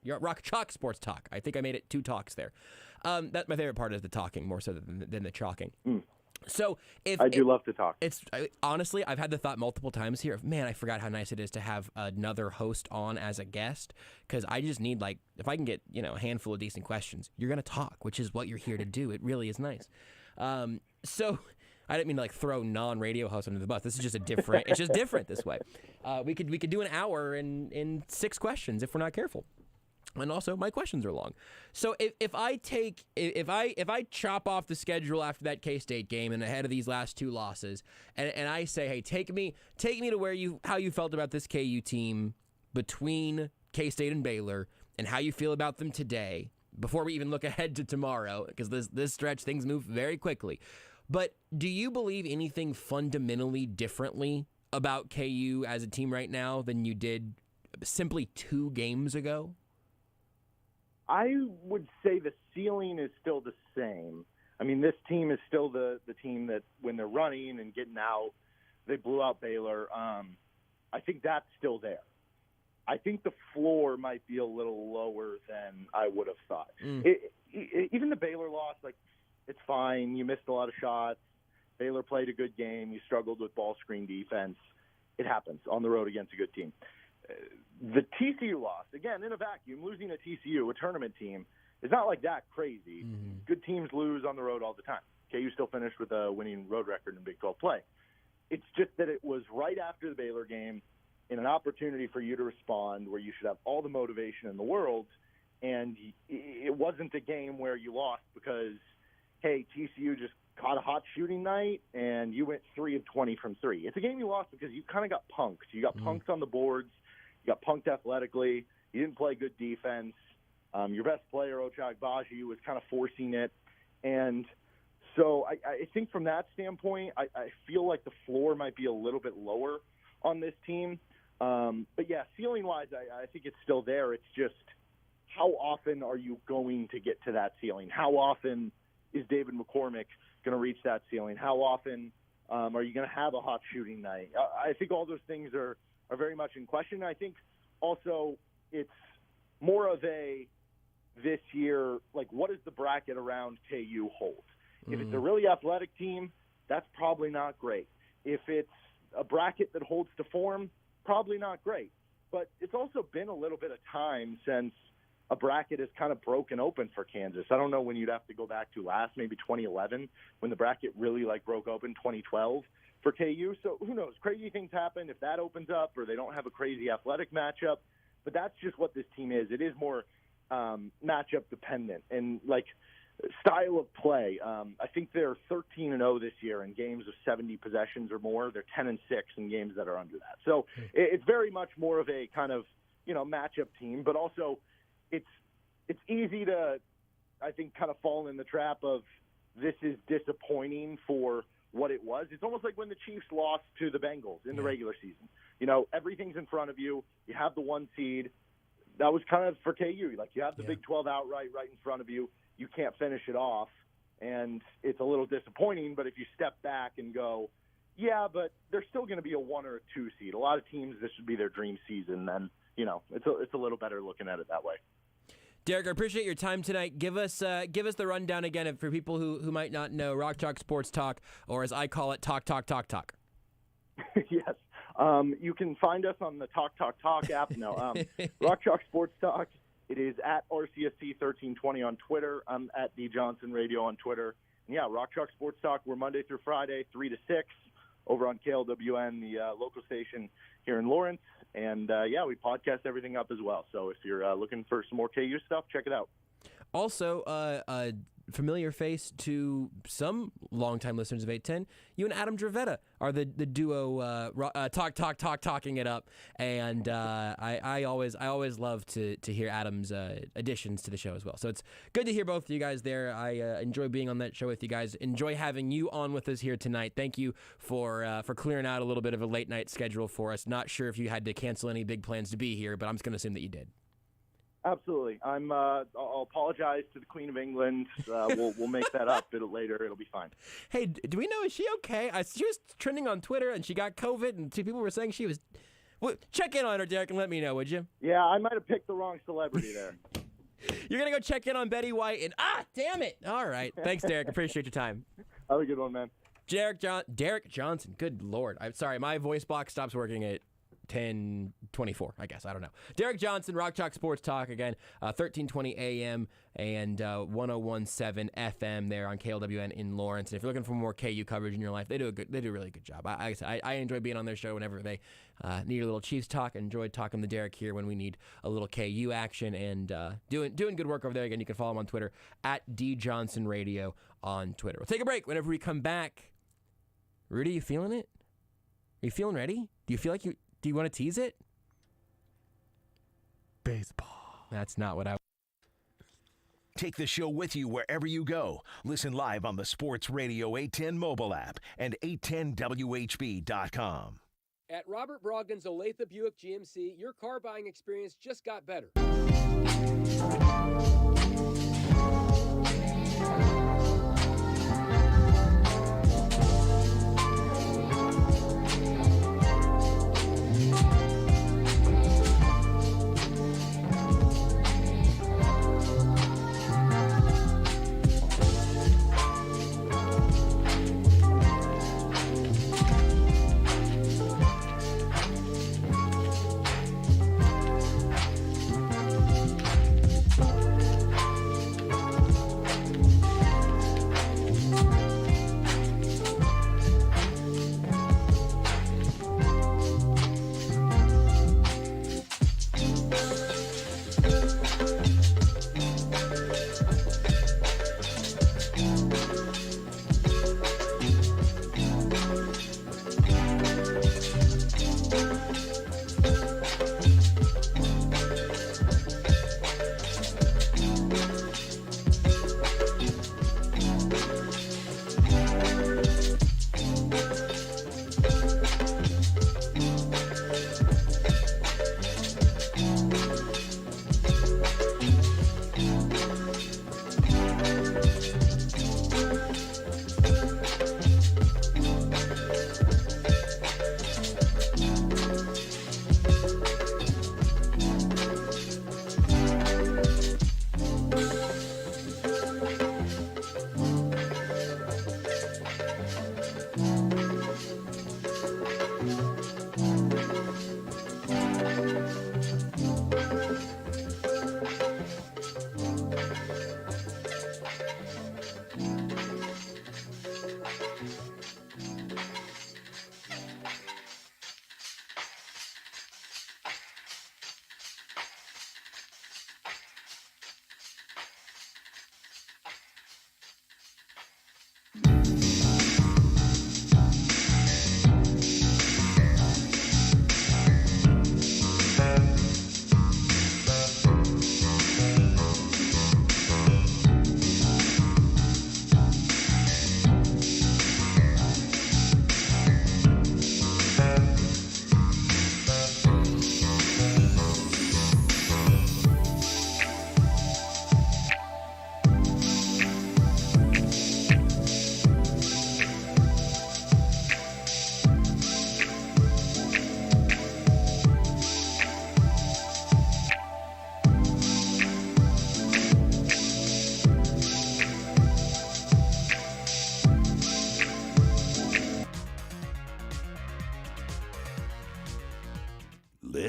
Chalk Sports Talk. I think I made it 2 talks there. That's my favorite part, is the talking more so than the chalking. So I do love to talk. Honestly, I've had the thought multiple times here of, man, I forgot how nice it is to have another host on as a guest, because I just need, if I can get a handful of decent questions, you're going to talk, which is what you're here to do. It really is nice. So I didn't mean to throw non-radio hosts under the bus. This is just it's just different this way. We could do an hour in 6 questions if we're not careful. And also, my questions are long. So if I chop off the schedule after that K-State game and ahead of these last 2 losses, and I say, hey, take me to how you felt about this KU team between K-State and Baylor, and how you feel about them today, before we even look ahead to tomorrow, because this stretch, things move very quickly. But do you believe anything fundamentally differently about KU as a team right now than you did simply 2 games ago? I would say the ceiling is still the same. This team is still the team that when they're running and getting out, they blew out Baylor. I think that's still there. I think the floor might be a little lower than I would have thought. Even the Baylor loss, it's fine. You missed a lot of shots. Baylor played a good game. You struggled with ball screen defense. It happens on the road against a good team. The TCU loss, again, in a vacuum, losing to TCU, a tournament team, is not that crazy. Good teams lose on the road all the time. KU still finished with a winning road record in Big 12 play. It's just that it was right after the Baylor game, in an opportunity for you to respond, where you should have all the motivation in the world, and it wasn't a game where you lost because, hey, TCU just caught a hot shooting night and you went 3 of 20 from 3. It's a game you lost because you kind of got punked. You got punked on the boards. You got punked athletically. You didn't play good defense. Your best player, Ochai Agbaji, was kind of forcing it. And so I think from that standpoint, I feel like the floor might be a little bit lower on this team. But, yeah, ceiling-wise, I think it's still there. It's just how often are you going to get to that ceiling? How often is David McCormick going to reach that ceiling? How often are you going to have a hot shooting night? I think all those things are very much in question. I think also it's more of a this year, like, what does the bracket around KU hold? If it's a really athletic team, that's probably not great. If it's a bracket that holds to form, probably not great. But it's also been a little bit of time since a bracket is kind of broken open for Kansas. I don't know when you'd have to go back to last, maybe 2011, when the bracket really broke open, 2012 for KU. So who knows? Crazy things happen if that opens up or they don't have a crazy athletic matchup. But that's just what this team is. It is more matchup dependent and style of play. I think they're 13-0 this year in games of 70 possessions or more. They're 10-6 in games that are under that. So it's very much more of a kind of matchup team, but also it's easy to, I think, kind of fall in the trap of this is disappointing for what it was. It's almost like when the Chiefs lost to the Bengals in the regular season. Everything's in front of you. You have the 1 seed. That was kind of for KU. You have the Big 12 outright right in front of you. You can't finish it off, and it's a little disappointing. But if you step back and go, yeah, but they're still going to be a 1 or a 2 seed. A lot of teams, this would be their dream season. Then, it's a little better looking at it that way. Derek, I appreciate your time tonight. Give us the rundown again for people who might not know. Rock Chalk Sports Talk, or as I call it, Talk. Yes. You can find us on the Talk app. No, Rock Chalk Sports Talk. It is at RCST1320 on Twitter. I'm at D Johnson Radio on Twitter. And yeah, Rock Chalk Sports Talk. We're Monday through Friday, 3 to 6, over on KLWN, the local station here in Lawrence. And we podcast everything up as well. So if you're looking for some more KU stuff, check it out. Also, a familiar face to some longtime listeners of 810, you and Adam Dravetta are the duo talking it up, and I always love to hear Adam's additions to the show as well. So it's good to hear both of you guys there. I enjoy being on that show with you guys. Enjoy having you on with us here tonight. Thank you for clearing out a little bit of a late night schedule for us. Not sure if you had to cancel any big plans to be here, but I'm just going to assume that you did. Absolutely. I'll apologize to the Queen of England. We'll make that up later. It'll be fine. Hey, do we know, is she okay? She was trending on Twitter, and she got COVID, and 2 people were saying she was... Well, check in on her, Derek, and let me know, would you? Yeah, I might have picked the wrong celebrity there. You're going to go check in on Betty White, and damn it. All right. Thanks, Derek. Appreciate your time. Have a good one, man. Derek Johnson. Good Lord. I'm sorry. My voice box stops working at 10:24, I guess. I don't know. Derek Johnson, Rock Chalk Sports Talk again, 1320 AM and 1017 FM there on KLWN in Lawrence. And if you're looking for more KU coverage in your life, they do a really good job. I enjoy being on their show whenever they need a little Chiefs talk. I enjoy talking to Derek here when we need a little KU action, and doing good work over there. Again, you can follow him on Twitter at DJohnsonRadio on Twitter. We'll take a break. Whenever we come back, Rudy, you feeling it? Are you feeling ready? Do you feel like do you want to tease it? Baseball. That's not what I... Take the show with you wherever you go. Listen live on the Sports Radio 810 mobile app and 810WHB.com. At Robert Brogdon's Olathe Buick GMC, your car buying experience just got better.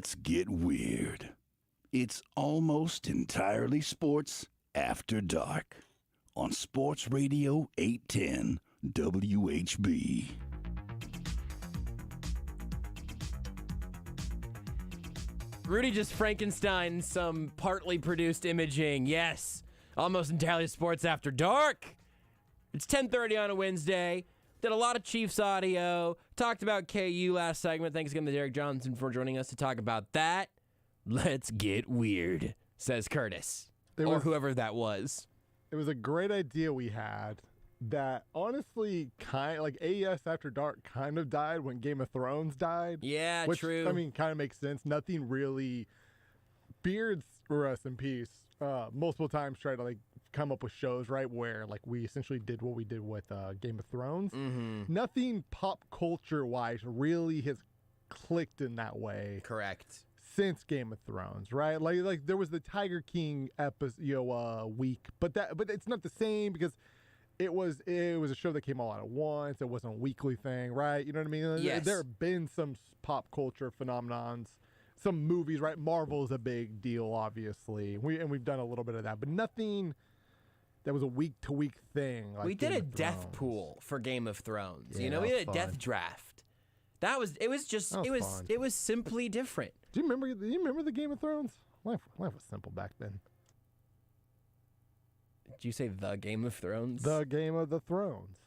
Let's get weird. It's almost entirely sports after dark on Sports Radio 810 WHB. Rudy just Frankenstein some partly produced imaging. Yes, almost entirely sports after dark. It's 10:30 on a Wednesday. Did a lot of Chiefs audio. Talked about KU last segment. Thanks again to Derek Johnson for joining us to talk about that. Let's get weird, says Curtis. Or whoever that was. It was a great idea we had that honestly like AES After Dark kind of died when Game of Thrones died. Yeah, which, true. I mean, kind of makes sense. Nothing really. Beards, rest in peace, multiple times tried to like come up with shows, right, where like we essentially did what we did with Game of Thrones. Mm-hmm. Nothing pop culture wise really has clicked in that way. Correct. Since Game of Thrones, right? Like there was the Tiger King episode, week, but it's not the same because it was a show that came all out at once. It wasn't a weekly thing, right? You know what I mean? Yes. There have been some pop culture phenomenons, some movies, right? Marvel is a big deal, obviously. We've done a little bit of that, but nothing that was a week to week thing. Like we did Game a of death Thrones. pool for Game of Thrones. Yeah, we did a fun. death draft. It was simply different. Do you remember the Game of Thrones? Life was simple back then. Did you say the Game of Thrones? The Game of the Thrones.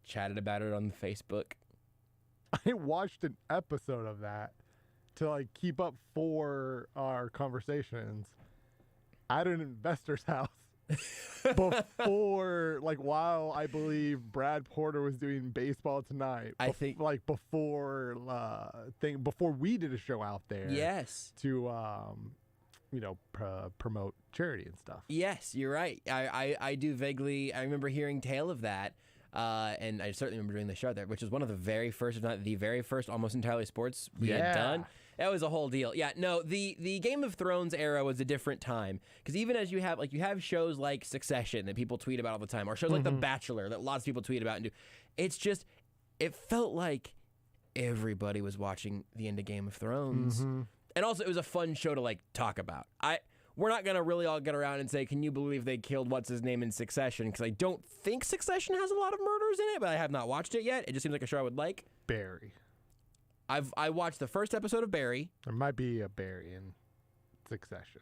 Chatted about it on Facebook. I watched an episode of that to like keep up for our conversations at an investor's house before, like, while I believe Brad Porter was doing Baseball Tonight. I think like before we did a show out there. Yes. To promote charity and stuff. Yes, you're right. I do vaguely. I remember hearing tale of that. And I certainly remember doing the show there, which was one of the very first, if not the very first, almost entirely sports we had done. That was a whole deal. Yeah, no, the Game of Thrones era was a different time because even as you have shows like Succession that people tweet about all the time, or shows like The Bachelor that lots of people tweet about and do. It's just, it felt like everybody was watching the end of Game of Thrones, and also it was a fun show to like talk about. We're not going to really all get around and say, can you believe they killed what's-his-name in Succession? Because I don't think Succession has a lot of murders in it, but I have not watched it yet. It just seems like a show I would like. Barry. I watched the first episode of Barry. There might be a Barry in Succession.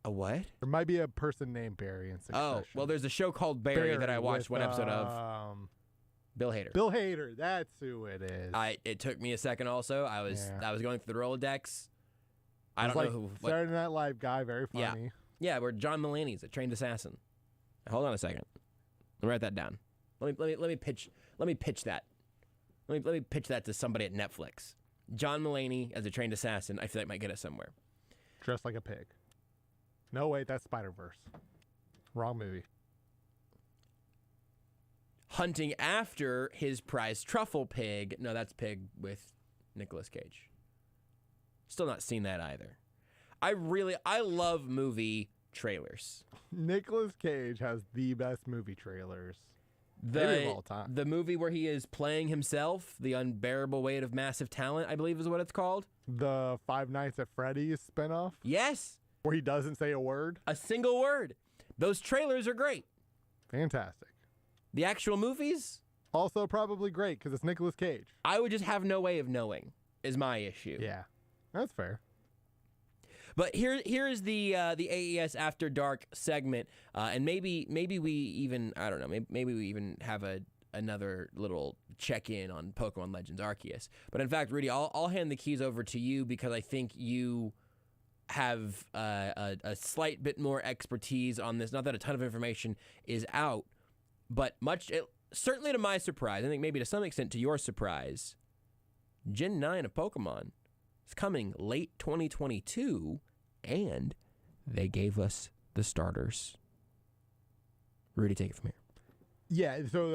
A what? There might be a person named Barry in Succession. Oh, well, there's a show called Barry that I watched one episode of. Bill Hader. Bill Hader, that's who it is. It took me a second also. I was going through the Rolodex. I don't know who. Saturday Night Live guy, very funny. Yeah, where John Mulaney's a trained assassin. Hold on a second. Let me write that down. Let me pitch that. Let me pitch that to somebody at Netflix. John Mulaney as a trained assassin. I feel like might get us somewhere. Dressed like a pig. No, wait, that's Spider-Verse. Wrong movie. Hunting after his prized truffle pig. No, that's Pig with Nicolas Cage. Still not seen that either. I love movie trailers. Nicolas Cage has the best movie trailers maybe of all time. The movie where he is playing himself, The Unbearable Weight of Massive Talent, I believe is what it's called. The Five Nights at Freddy's spinoff? Yes. Where he doesn't say a word? A single word. Those trailers are great. Fantastic. The actual movies? Also probably great because it's Nicolas Cage. I would just have no way of knowing is my issue. Yeah, that's fair. But here is the AES After Dark segment, and maybe we even, I don't know, maybe we even have another little check-in on Pokemon Legends Arceus. But in fact, Rudy, I'll hand the keys over to you because I think you have a slight bit more expertise on this. Not that a ton of information is out, but certainly to my surprise, I think maybe to some extent to your surprise, Gen 9 of Pokemon is coming late 2022, and they gave us the starters. Rudy, take it from here. Yeah, so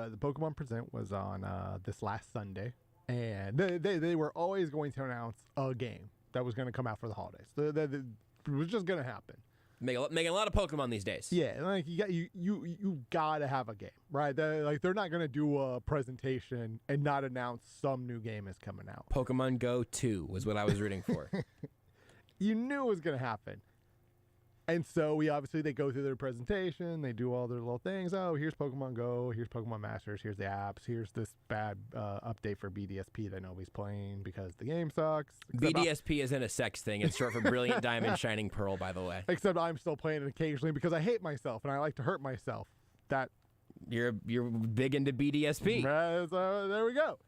the Pokemon Present was on this last Sunday, and they were always going to announce a game that was going to come out for the holidays. It was just going to happen. Making a lot of Pokemon these days. Yeah, like you gotta have a game, right? They're not gonna do a presentation and not announce some new game is coming out. Pokemon Go 2 was what I was rooting for. You knew it was gonna happen. And so they go through their presentation, they do all their little things. Oh, here's Pokemon Go, here's Pokemon Masters, here's the apps, here's this bad update for BDSP that nobody's playing because the game sucks. BDSP isn't a sex thing. It's short for Brilliant Diamond Shining Pearl, by the way. Except I'm still playing it occasionally because I hate myself and I like to hurt myself. That You're big into BDSP. So there we go.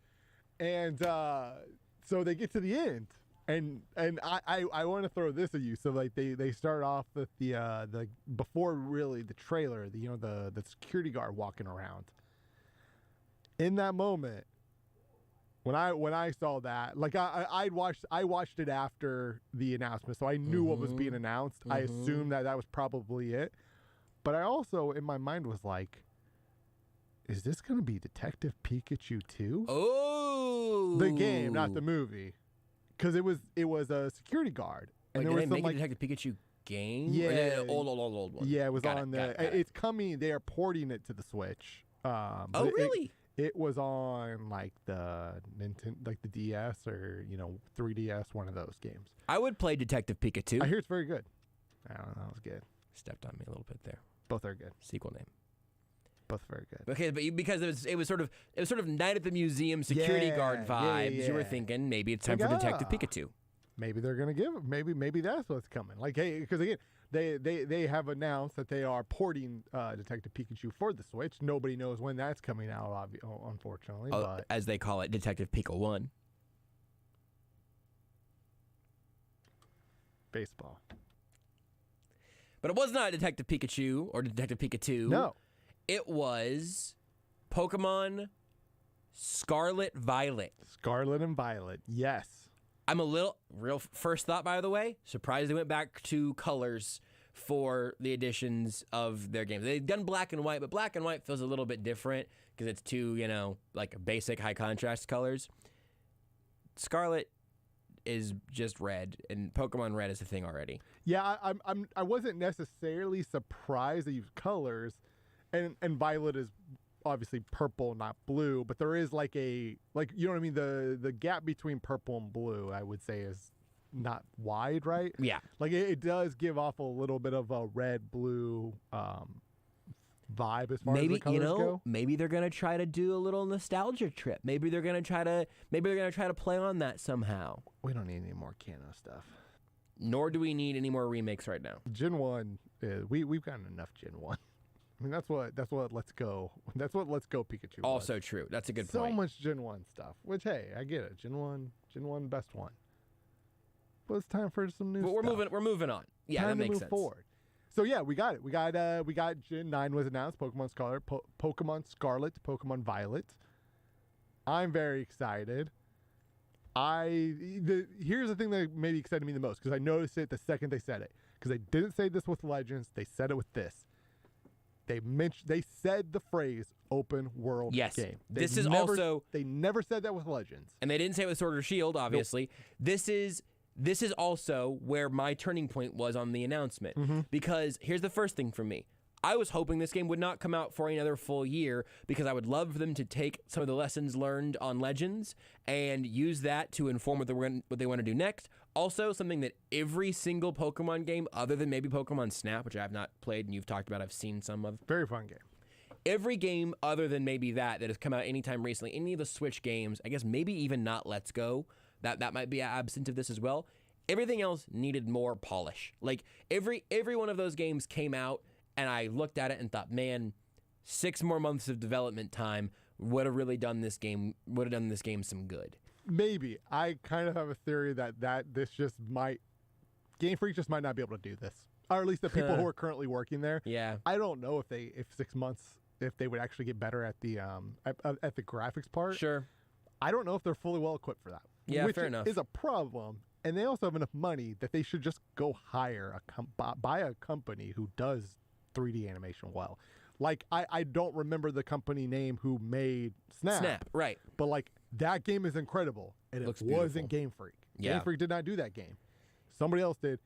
And so they get to the end. And I want to throw this at you. So like they start off with the before really the trailer, the security guard walking around. In that moment, when I saw that, like I watched it after the announcement, so I knew what was being announced. I assumed that was probably it. But I also in my mind was like, is this going to be Detective Pikachu 2? Oh, the game, not the movie. Because it was a security guard, and there was did they make a Detective Pikachu game? Yeah, old one. Yeah, it was on it's coming. They are porting it to the Switch. Really? It was on like the Nintendo, like the DS or 3DS, one of those games. I would play Detective Pikachu. I hear it's very good. I don't know, it was good. Stepped on me a little bit there. Both are good. Sequel name. Both very good. Okay, but because it was sort of Night at the Museum security guard vibes. Yeah. You were thinking maybe it's time for Detective Pikachu. Maybe they're gonna give it. Maybe that's what's coming. Like, hey, because again, they have announced that they are porting Detective Pikachu for the Switch. Nobody knows when that's coming out, unfortunately. But as they call it, Detective Pika 1. Baseball. But it was not Detective Pikachu or Detective Pikachu. No. It was Pokemon Scarlet Violet. Scarlet and Violet, yes. I'm a little, first thought, by the way, surprised they went back to colors for the editions of their games. They've done black and white, but black and white feels a little bit different because it's two, like basic high contrast colors. Scarlet is just red, and Pokemon Red is a thing already. Yeah, I wasn't necessarily surprised they used colors. And Violet is obviously purple, not blue, but there is like you know what I mean? The gap between purple and blue, I would say, is not wide, right? Yeah. Like it does give off a little bit of a red-blue vibe as far as the colors go. Maybe they're gonna try to do a little nostalgia trip. Maybe they're gonna try to play on that somehow. We don't need any more Kanto stuff. Nor do we need any more remakes right now. Gen 1, we've gotten enough Gen 1. I mean, that's what Let's Go. That's what Let's Go Pikachu. Also was. true. That's a good so point. So much Gen 1 stuff. Which, hey, I get it. Gen 1, best one. But it's time for some new. But we're moving on. Yeah, time that makes to move sense. Forward. So yeah, we got it. We got Gen 9 was announced. Pokemon Scarlet, Pokemon Scarlet, Pokemon Violet. I'm very excited. Here's the thing that maybe excited me the most because I noticed it the second they said it. Because they didn't say this with Legends, they said it with this. They said the phrase open world game. They never said that with Legends. And they didn't say it with Sword or Shield, obviously. Nope. This is also where my turning point was on the announcement. Mm-hmm. Because here's the first thing for me. I was hoping this game would not come out for another full year because I would love for them to take some of the lessons learned on Legends and use that to inform what they want to do next. Also, something that every single Pokemon game, other than maybe Pokemon Snap, which I have not played and you've talked about, I've seen some of. Very fun game. Every game other than maybe that has come out anytime recently, any of the Switch games, I guess maybe even not Let's Go, that might be absent of this as well. Everything else needed more polish. Like every one of those games came out and I looked at it and thought, man, 6 more months of development time would have really done this game some good. Maybe. I kind of have a theory that this just might Game Freak just might not be able to do this. Or at least the people who are currently working there. Yeah. I don't know if 6 months if they would actually get better at the graphics part. Sure. I don't know if they're fully well equipped for that. Yeah, which fair enough. Is a problem. And they also have enough money that they should just go hire buy a company who does 3D animation well. Like I don't remember the company name who made Snap. Snap, right. But like that game is incredible and it wasn't Game Freak. Yeah. Game Freak did not do that game. Somebody else did.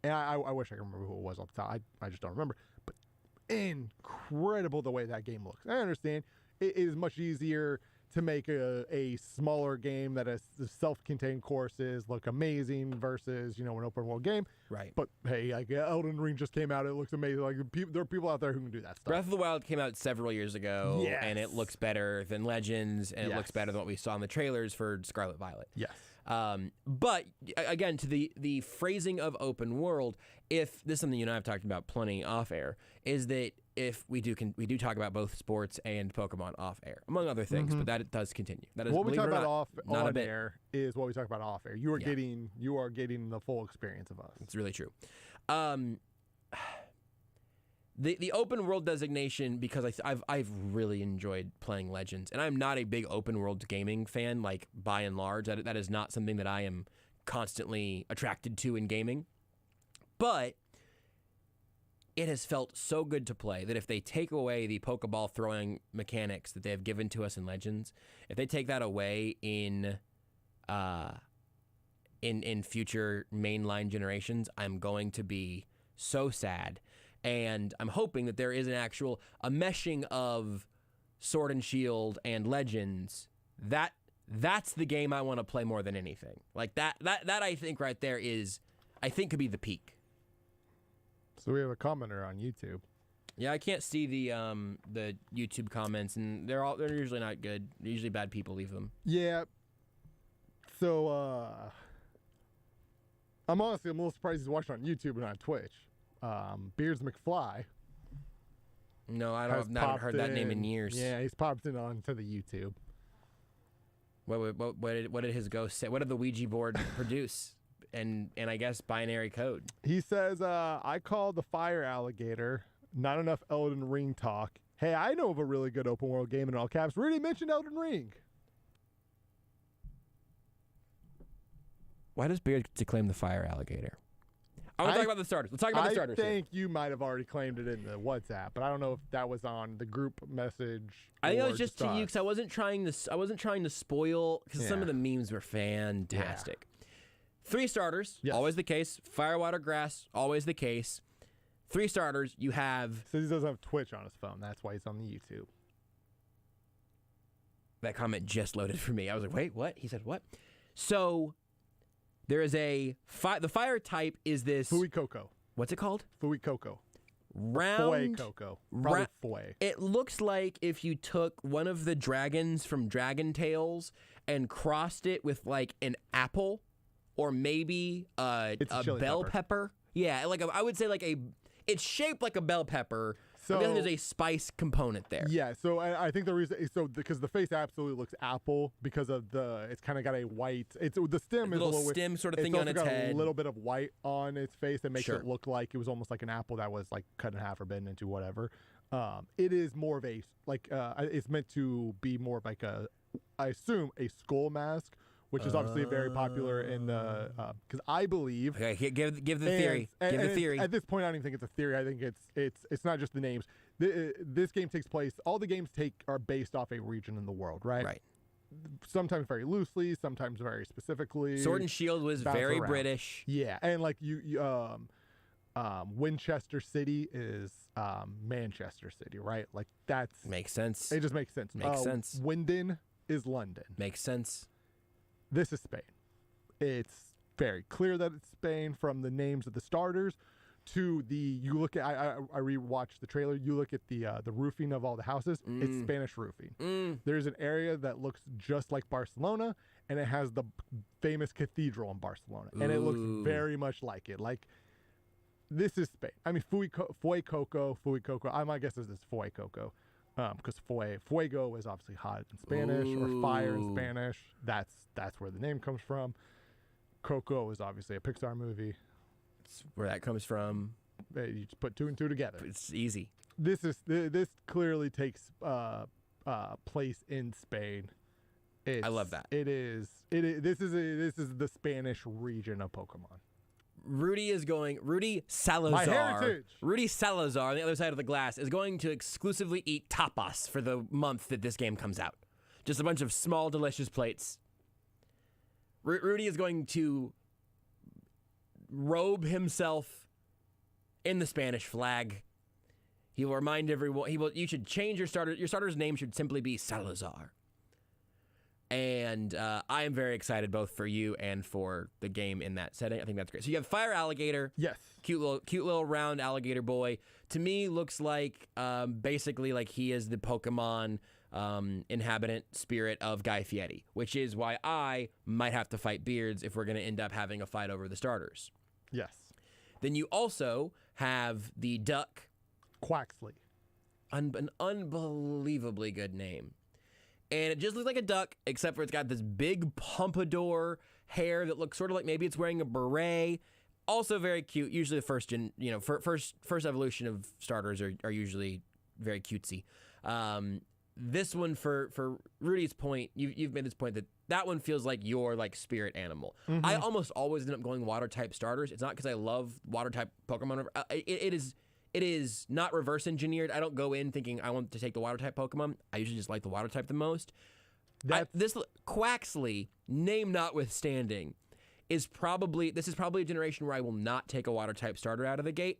And I wish I could remember who it was off the top. I just don't remember. But incredible the way that game looks. I understand it is much easier to make a smaller game that has the self-contained courses look amazing versus, an open world game. Right. But hey, like Elden Ring just came out. It looks amazing. Like there are people out there who can do that stuff. Breath of the Wild came out several years ago, and it looks better than Legends, and it looks better than what we saw in the trailers for Scarlet Violet. Yes. But again, to the phrasing of open world, if this is something you and I have talked about plenty off air, is that if we do talk about both sports and Pokemon off air, among other things, but that does continue. That is what we talk about on air is what we talk about off air. You are getting the full experience of us. It's really true. The open world designation, because I've really enjoyed playing Legends, and I'm not a big open world gaming fan, like by and large. That is not something that I am constantly attracted to in gaming. But it has felt so good to play that if they take away the Pokeball throwing mechanics that they have given to us in Legends, if they take that away in future mainline generations, I'm going to be so sad. And I'm hoping that there is a meshing of Sword and Shield and Legends. That's the game I want to play more than anything. Like that I think right there could be the peak. So we have a commenter on YouTube. Yeah, I can't see the YouTube comments, and they're usually not good. Usually bad people leave them. Yeah. So I'm a little surprised he's watching on YouTube and not Twitch. Beards McFly. No, I have not heard that name in years. Yeah, he's popped in onto the YouTube. What did his ghost say? What did the Ouija board produce? And I guess binary code. He says, I called the fire alligator. Not enough Elden Ring talk. Hey, I know of a really good open world game in all caps. Rudy mentioned Elden Ring. Why does Beard get to claim the fire alligator? I want to talk about the starters. Let's talk about the starters. I think you might have already claimed it in the WhatsApp, but I don't know if that was on the group message. I think it was just to you because I wasn't trying to spoil, because some of the memes were fantastic. 3 starters, always the case. Fire, water, grass, always the case. 3 starters, you have... Says he doesn't have Twitch on his phone. That's why he's on the YouTube. That comment just loaded for me. I was like, wait, what? He said what? So, there is the fire type is this... Fuecoco. What's it called? Fuecoco. Round... Fuecoco. Probably Fue. It looks like if you took one of the dragons from Dragon Tales and crossed it with like an apple... Or maybe a bell pepper. Yeah, I would say it's shaped like a bell pepper. So there's a spice component there. Yeah, so I think the reason because the face absolutely looks apple because of it's kind of got a white. The stem is a little stem sort of thing on its head. A little bit of white on its face that makes it look like it was almost like an apple that was like cut in half or bitten into whatever. It is more of a it's meant to be more of like I assume a skull mask. Which is obviously very popular in the because I believe. Okay, give the theory. Give the theory. At this point, I don't even think it's a theory. I think it's not just the names. This game takes place. All the games are based off a region in the world, right? Right. Sometimes very loosely, sometimes very specifically. Sword and Shield was very British. Yeah, and like Winchester City is Manchester City, right? Like makes sense. It just makes sense. Makes sense. Wyndon is London. Makes sense. This is Spain. It's very clear that it's Spain from the names of the starters to you look at I rewatched the trailer. You look at the roofing of all the houses. It's Spanish roofing. There's an area that looks just like Barcelona, and it has the famous cathedral in Barcelona, and it looks very much like it. Like this is Spain. I mean, Fuecoco. My guess is it's Fuecoco. Because fuego is obviously hot in Spanish, or fire in Spanish. That's where the name comes from. Coco is obviously a Pixar movie. That's where that comes from. You just put 2 and 2 together. It's easy. This clearly takes place in Spain. I love that. This is the Spanish region of Pokemon. Rudy Salazar. My heritage. Rudy Salazar on the other side of the glass is going to exclusively eat tapas for the month that this game comes out. Just a bunch of small, delicious plates. Rudy is going to robe himself in the Spanish flag. He will remind everyone. You should change your starter. Your starter's name should simply be Salazar. And I am very excited both for you and for the game in that setting. I think that's great. So you have Fire Alligator. Yes. Cute little round alligator boy. To me, looks like basically like he is the Pokemon inhabitant spirit of Guy Fieri, which is why I might have to fight Beards if we're going to end up having a fight over the starters. Yes. Then you also have the duck. Quaxley. An unbelievably good name. And it just looks like a duck, except for it's got this big pompadour hair that looks sort of like maybe it's wearing a beret. Also very cute. Usually the first evolution of starters are usually very cutesy. This one, for Rudy's point, you've made this point that one feels like your like spirit animal. Mm-hmm. I almost always end up going water type starters. It's not because I love water type Pokemon. It is not reverse engineered. I don't go in thinking I want to take the water type Pokemon. I usually just like the water type the most. This Quaxley, name notwithstanding, is probably a generation where I will not take a water type starter out of the gate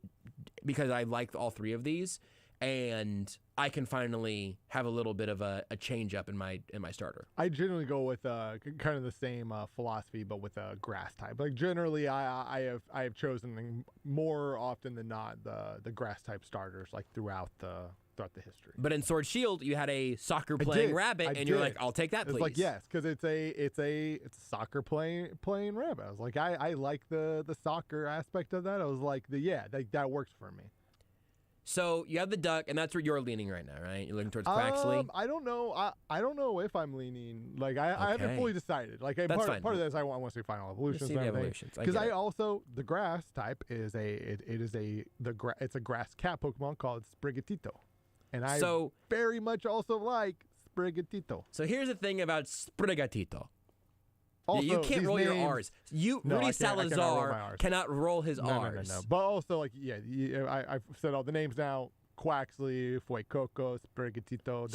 because I like all three of these, and I can finally have a little bit of a change up in my starter. I generally go with kind of the same philosophy, but with a grass type. Like generally, I have chosen more often than not the grass type starters like throughout the history. But in Sword Shield, you had a soccer playing rabbit, and you're like, I'll take that, please. It's like yes, because it's a soccer playing rabbit. I was like, I like the soccer aspect of that. I was like, that works for me. So you have the duck, and that's where you're leaning right now, right? You're looking towards Quaxley. I don't know. I don't know if I'm leaning. Like I haven't fully decided. Like part of this, I want to see final evolutions. See the evolutions, because I also the grass type is it's a grass cat Pokemon called Sprigatito, and I very much also like Sprigatito. So here's the thing about Sprigatito. Also, you can't roll your R's. Rudy Salazar cannot roll his R's. No. But also, like, I've said all the names now. Quaxley, Fuecoco, Sprigatito.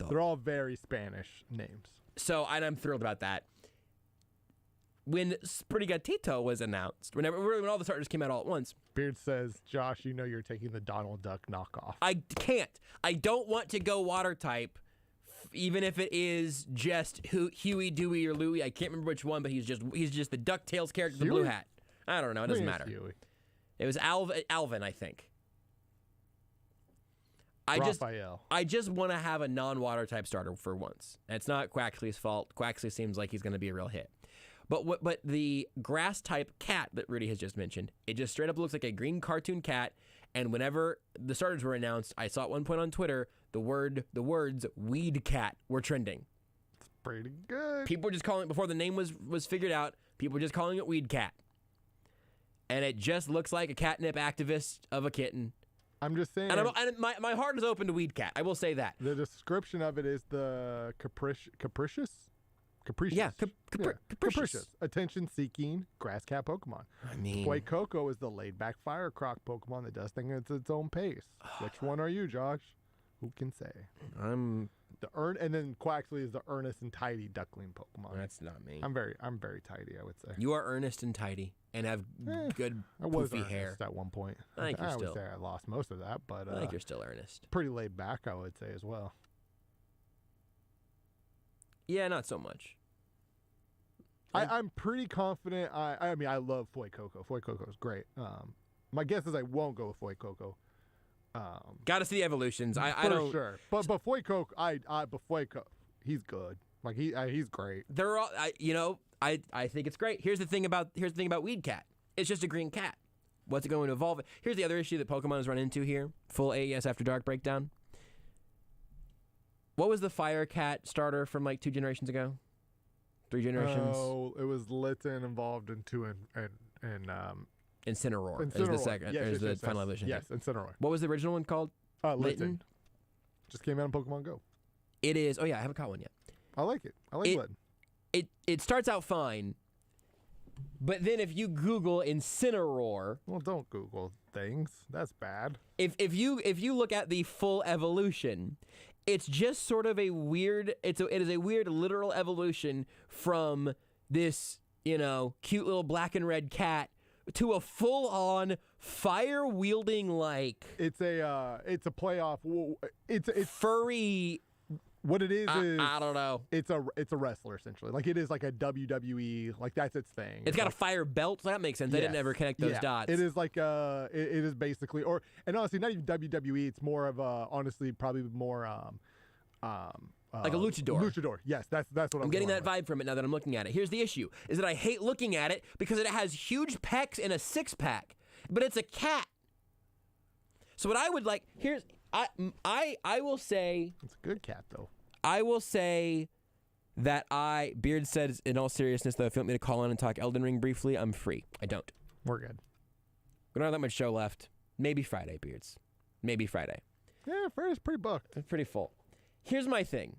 They're all very Spanish names. So, and I'm thrilled about that. When Sprigatito was announced, when all the starters came out all at once, Beard says, Josh, you know you're taking the Donald Duck knockoff. I can't. I don't want to go water type. Even if it is just Huey, Dewey, or Louie, I can't remember which one, but he's just the DuckTales character, the blue hat. I don't know. It doesn't matter. Huey? It was Alvin, I think. Raphael. I just want to have a non-water type starter for once. And it's not Quaxley's fault. Quaxley seems like he's going to be a real hit. But the grass type cat that Rudy has just mentioned, it just straight up looks like a green cartoon cat. And whenever the starters were announced, I saw at one point on Twitter the words "weed cat" were trending. It's pretty good. People were just calling it before the name was figured out. People were just calling it weed cat, and it just looks like a catnip activist of a kitten. I'm just saying. And my heart is open to weed cat. I will say that. The description of it is the capricious. Yeah, capricious. Attention-seeking grass cat Pokemon. I mean, Fuecoco is the laid-back fire croc Pokemon that does things at its own pace. Which one are you, Josh? Who can say? I'm and then Quaxley is the earnest and tidy duckling Pokemon. That's not me. I'm very tidy, I would say. You are earnest and tidy and have good poofy hair. At one point. I would say I lost most of that, but I think you're still earnest. Pretty laid back, I would say as well. Yeah, not so much. I'm pretty confident. I mean, I love Fuecoco. Fuecoco is great. My guess is I won't go with Fuecoco. Got to see the evolutions. I don't. Sure. But Fuecoco, but Fuecoco, he's good. Like he's great. They're all. I think it's great. Here's the thing about Weed Cat. It's just a green cat. What's it going to evolve? Here's the other issue that Pokemon has run into here. Full AES After Dark breakdown. What was the Fire Cat starter from like 2 generations ago? 3 generations? Oh, it was Litten involved in 2 and Incineroar. Is the second. Yes, the final evolution. Yes, Incineroar. What was the original one called? Litten. Just came out in Pokemon Go. It is. Oh yeah, I haven't caught one yet. I like it. I like Litten. It starts out fine, but then if you Google Incineroar, well, don't Google things. That's bad. If you look at the full evolution, it's just sort of a weird. It is a weird literal evolution from this cute little black and red cat to a full-on fire-wielding, like... It's a playoff. It's furry... What it is I don't know. It's a wrestler, essentially. Like, it is like a WWE, like, that's its thing. It's got a fire belt, so that makes sense. I didn't ever connect those dots. It is like, it is basically, and honestly, not even WWE, it's more of honestly, probably more, like a luchador. Luchador, yes, that's what I'm getting that vibe from it now that I'm looking at it. Here's the issue, is that I hate looking at it because it has huge pecs and a six-pack, but it's a cat. So what I would like, I will say... It's a good cat, though. I will say that Beard said, in all seriousness, though, if you want me to call in and talk Elden Ring briefly, I'm free. I don't. We're good. We don't have that much show left. Maybe Friday, Beards. Maybe Friday. Yeah, Friday's pretty booked. It's pretty full. Here's my thing.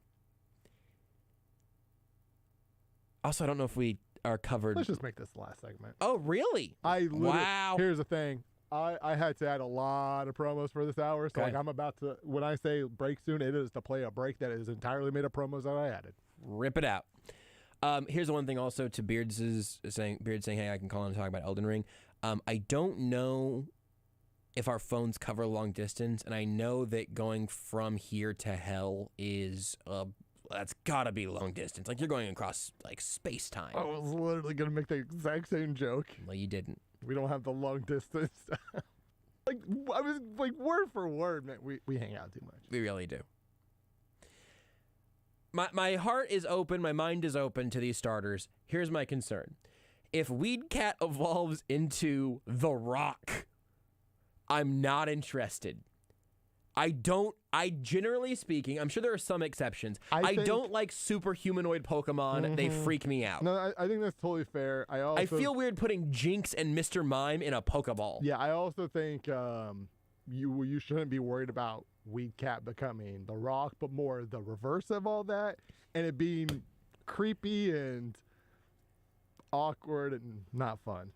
Also, I don't know if we are covered... Let's just make this the last segment. Oh, really? Wow. Here's the thing. I had to add a lot of promos for this hour, so Okay. like I'm about to, when I say break soon, it is to play a break that is entirely made of promos that I added. Rip it out. Here's the one thing also to Beard saying, hey, I can call in and talk about Elden Ring. I don't know if our phones cover long distance, and I know that going from here to hell is that's gotta be long distance. Like, you're going across like space time. I was literally gonna make the exact same joke. Well, you didn't. We don't have the long distance. Like, I was like word for word, man. We hang out too much. We really do. My heart is open. My mind is open to these starters. Here's my concern. If Weed Cat evolves into The Rock, I'm not interested. Generally speaking, I'm sure there are some exceptions. I don't like super humanoid Pokemon. Mm-hmm. They freak me out. No, I think that's totally fair. I feel weird putting Jinx and Mr. Mime in a Pokeball. Yeah, I also think you shouldn't be worried about Weed Cat becoming The Rock, but more the reverse of all that, and it being creepy and awkward and not fun.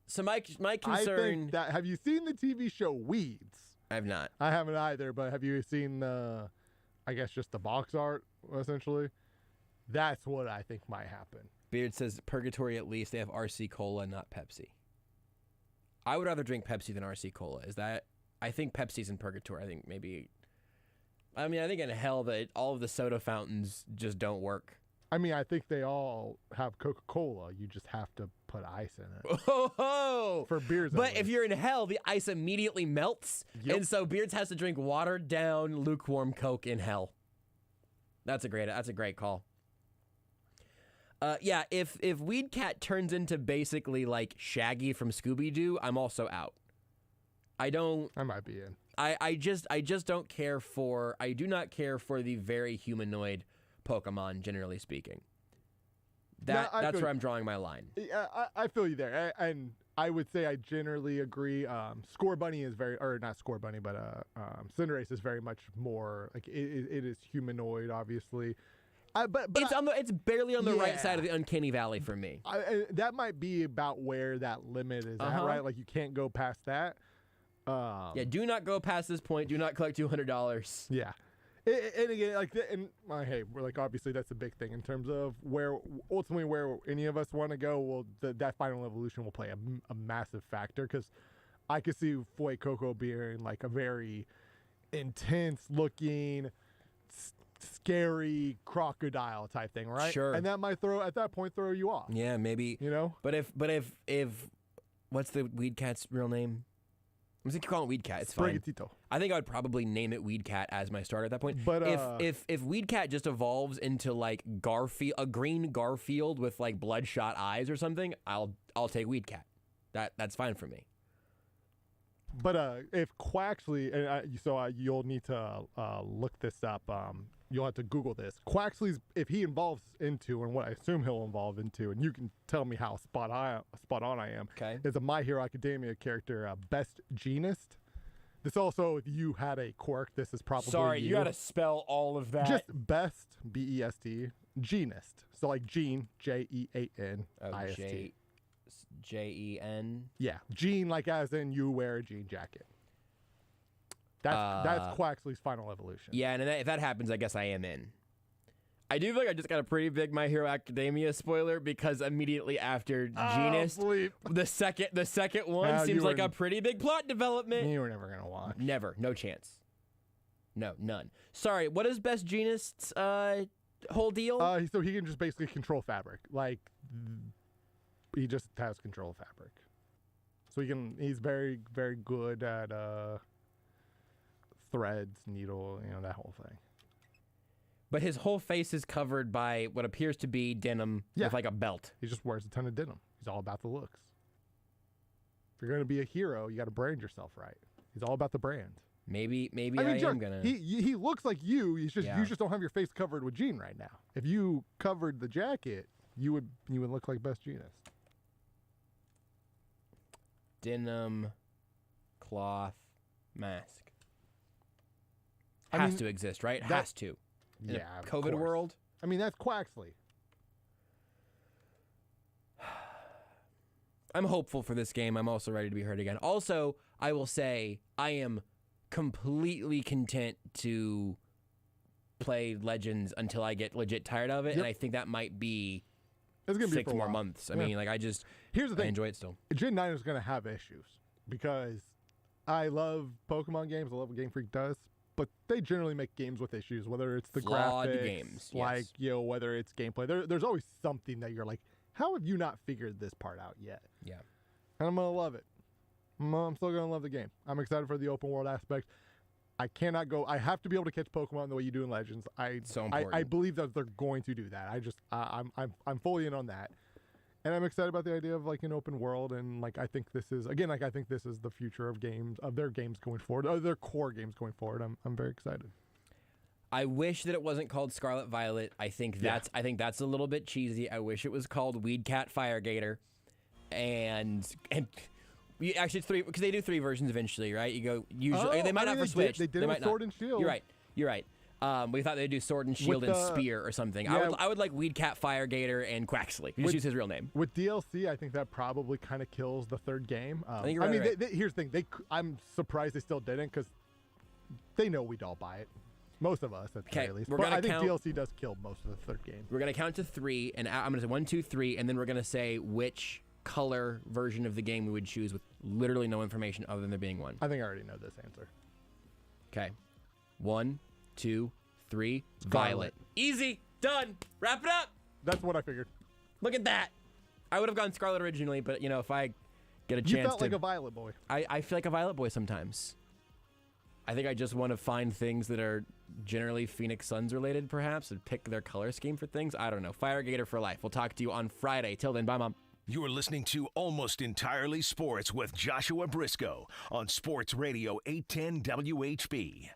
So my concern... I think that, have you seen the TV show Weeds? I have not. I haven't either, but have you seen I guess just the box art, essentially? That's what I think might happen. Beard says, Purgatory at least, they have RC Cola, not Pepsi. I would rather drink Pepsi than RC Cola. I think Pepsi's in Purgatory. I think in hell that all of the soda fountains just don't work. I mean, I think they all have Coca-Cola. You just have to put ice in it. Oh! For beers. But if you're in hell, the ice immediately melts. Yep. And so Beards has to drink watered down, lukewarm Coke in hell. That's a great call. Yeah, if Weed Cat turns into basically like Shaggy from Scooby-Doo, I'm also out. I might be in. I just don't care for... I do not care for the very humanoid Pokemon, generally speaking. That's where I'm drawing my line. Yeah, I feel you there, and I would say I generally agree. Score Bunny is not Score Bunny, but Cinderace is very much more like it is humanoid, obviously. But it's barely on the right side of the uncanny valley for me. That might be about where that limit is at, right? Like, you can't go past that. Do not go past this point. Do not collect $200. Yeah. And again, hey, we're like, obviously that's a big thing in terms of where any of us want to go. Well, that final evolution will play a massive factor, because I could see Foy Coco being like a very intense looking, scary crocodile type thing, right? Sure. And that might throw you off. Yeah, maybe. You know. But if what's the Weed Cat's real name? I'm just calling it Weed Cat. It's fine. I think I would probably name it Weed Cat as my starter at that point. But if Weed Cat just evolves into like a green Garfield with like bloodshot eyes or something, I'll take Weed Cat. That's fine for me. But if Quaxley, you'll need to look this up. You'll have to Google this. Quaxley's, if he evolves into, and what I assume he'll evolve into, and you can tell me how spot on I am. Okay. Is a My Hero Academia character, Best Genist. This also, if you had a quirk, this is probably Sorry, you got to spell all of that. Just Best, B-E-S-T, Genist. So like Gene, J-E-A-N, I-S-T. J-E-N? Yeah, Gene, like as in you wear a jean jacket. That's Quaxley's final evolution. Yeah, and if that happens, I guess I am in. I do feel like I just got a pretty big My Hero Academia spoiler because immediately after Genist, the second one seems like a pretty big plot development. You were never going to watch. Never. No chance. No, none. Sorry, what is Best Genist's whole deal? So he can just basically control fabric. Like, he just has control of fabric. So he's very, very good at threads, needle, that whole thing. But his whole face is covered by what appears to be denim with like a belt. He just wears a ton of denim. He's all about the looks. If you're going to be a hero, you got to brand yourself right. He's all about the brand. Maybe I mean, am going to. He looks like you. You just don't have your face covered with jean right now. If you covered the jacket, you would look like Best Genist. Denim cloth mask. Has to exist, right? Has to. In a COVID world? I mean, that's Quaxley. I'm hopeful for this game. I'm also ready to be hurt again. Also, I will say I am completely content to play Legends until I get legit tired of it, and I think that might be it's gonna 6 be more months. I mean, like here's the thing. I enjoy it still. Gen 9 is going to have issues because I love Pokemon games. I love what Game Freak does. But they generally make games with issues, whether it's the flawed graphics, games, like whether it's gameplay. There's always something that you're like, how have you not figured this part out yet? Yeah, and I'm gonna love it. I'm still gonna love the game. I'm excited for the open world aspect. I cannot go. I have to be able to catch Pokemon the way you do in Legends. So important. I believe that they're going to do that. I'm fully in on that. And I'm excited about the idea of like an open world, and like I think this is the future of games, of their games going forward, of their core games going forward. I'm very excited. I wish that it wasn't called Scarlet Violet. I think that's a little bit cheesy. I wish it was called Weed Cat Firegator, and you actually it's 3 because they do 3 versions eventually, right? You go usually they might not for Switch. They did it with Sword and Shield. You're right. We thought they'd do Sword and Shield and Spear or something. Yeah, I would like Weed Cat Firegator and Quaxley. Just use his real name. With DLC, I think that probably kind of kills the third game. I think you're right. Here's the thing. I'm surprised they still didn't because they know we'd all buy it. Most of us, at the very least. But I think DLC does kill most of the third game. We're going to count to 3, and I'm going to say 1, 2, 3, and then we're going to say which color version of the game we would choose with literally no information other than there being one. I think I already know this answer. Okay. 1, 2, 3. Violet. Easy. Done. Wrap it up. That's what I figured. Look at that. I would have gone Scarlet originally, but if I get a chance to... You felt like a Violet boy. I feel like a Violet boy sometimes. I think I just want to find things that are generally Phoenix Suns related, perhaps, and pick their color scheme for things. I don't know. Firegator for life. We'll talk to you on Friday. Till then, bye, Mom. You're listening to Almost Entirely Sports with Joshua Brisco on Sports Radio 810 WHB.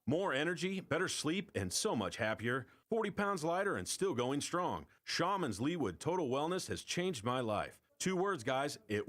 More energy, better sleep, and so much happier. 40 pounds lighter and still going strong. Shaman's Leewood Total Wellness has changed my life. 2 words, guys. It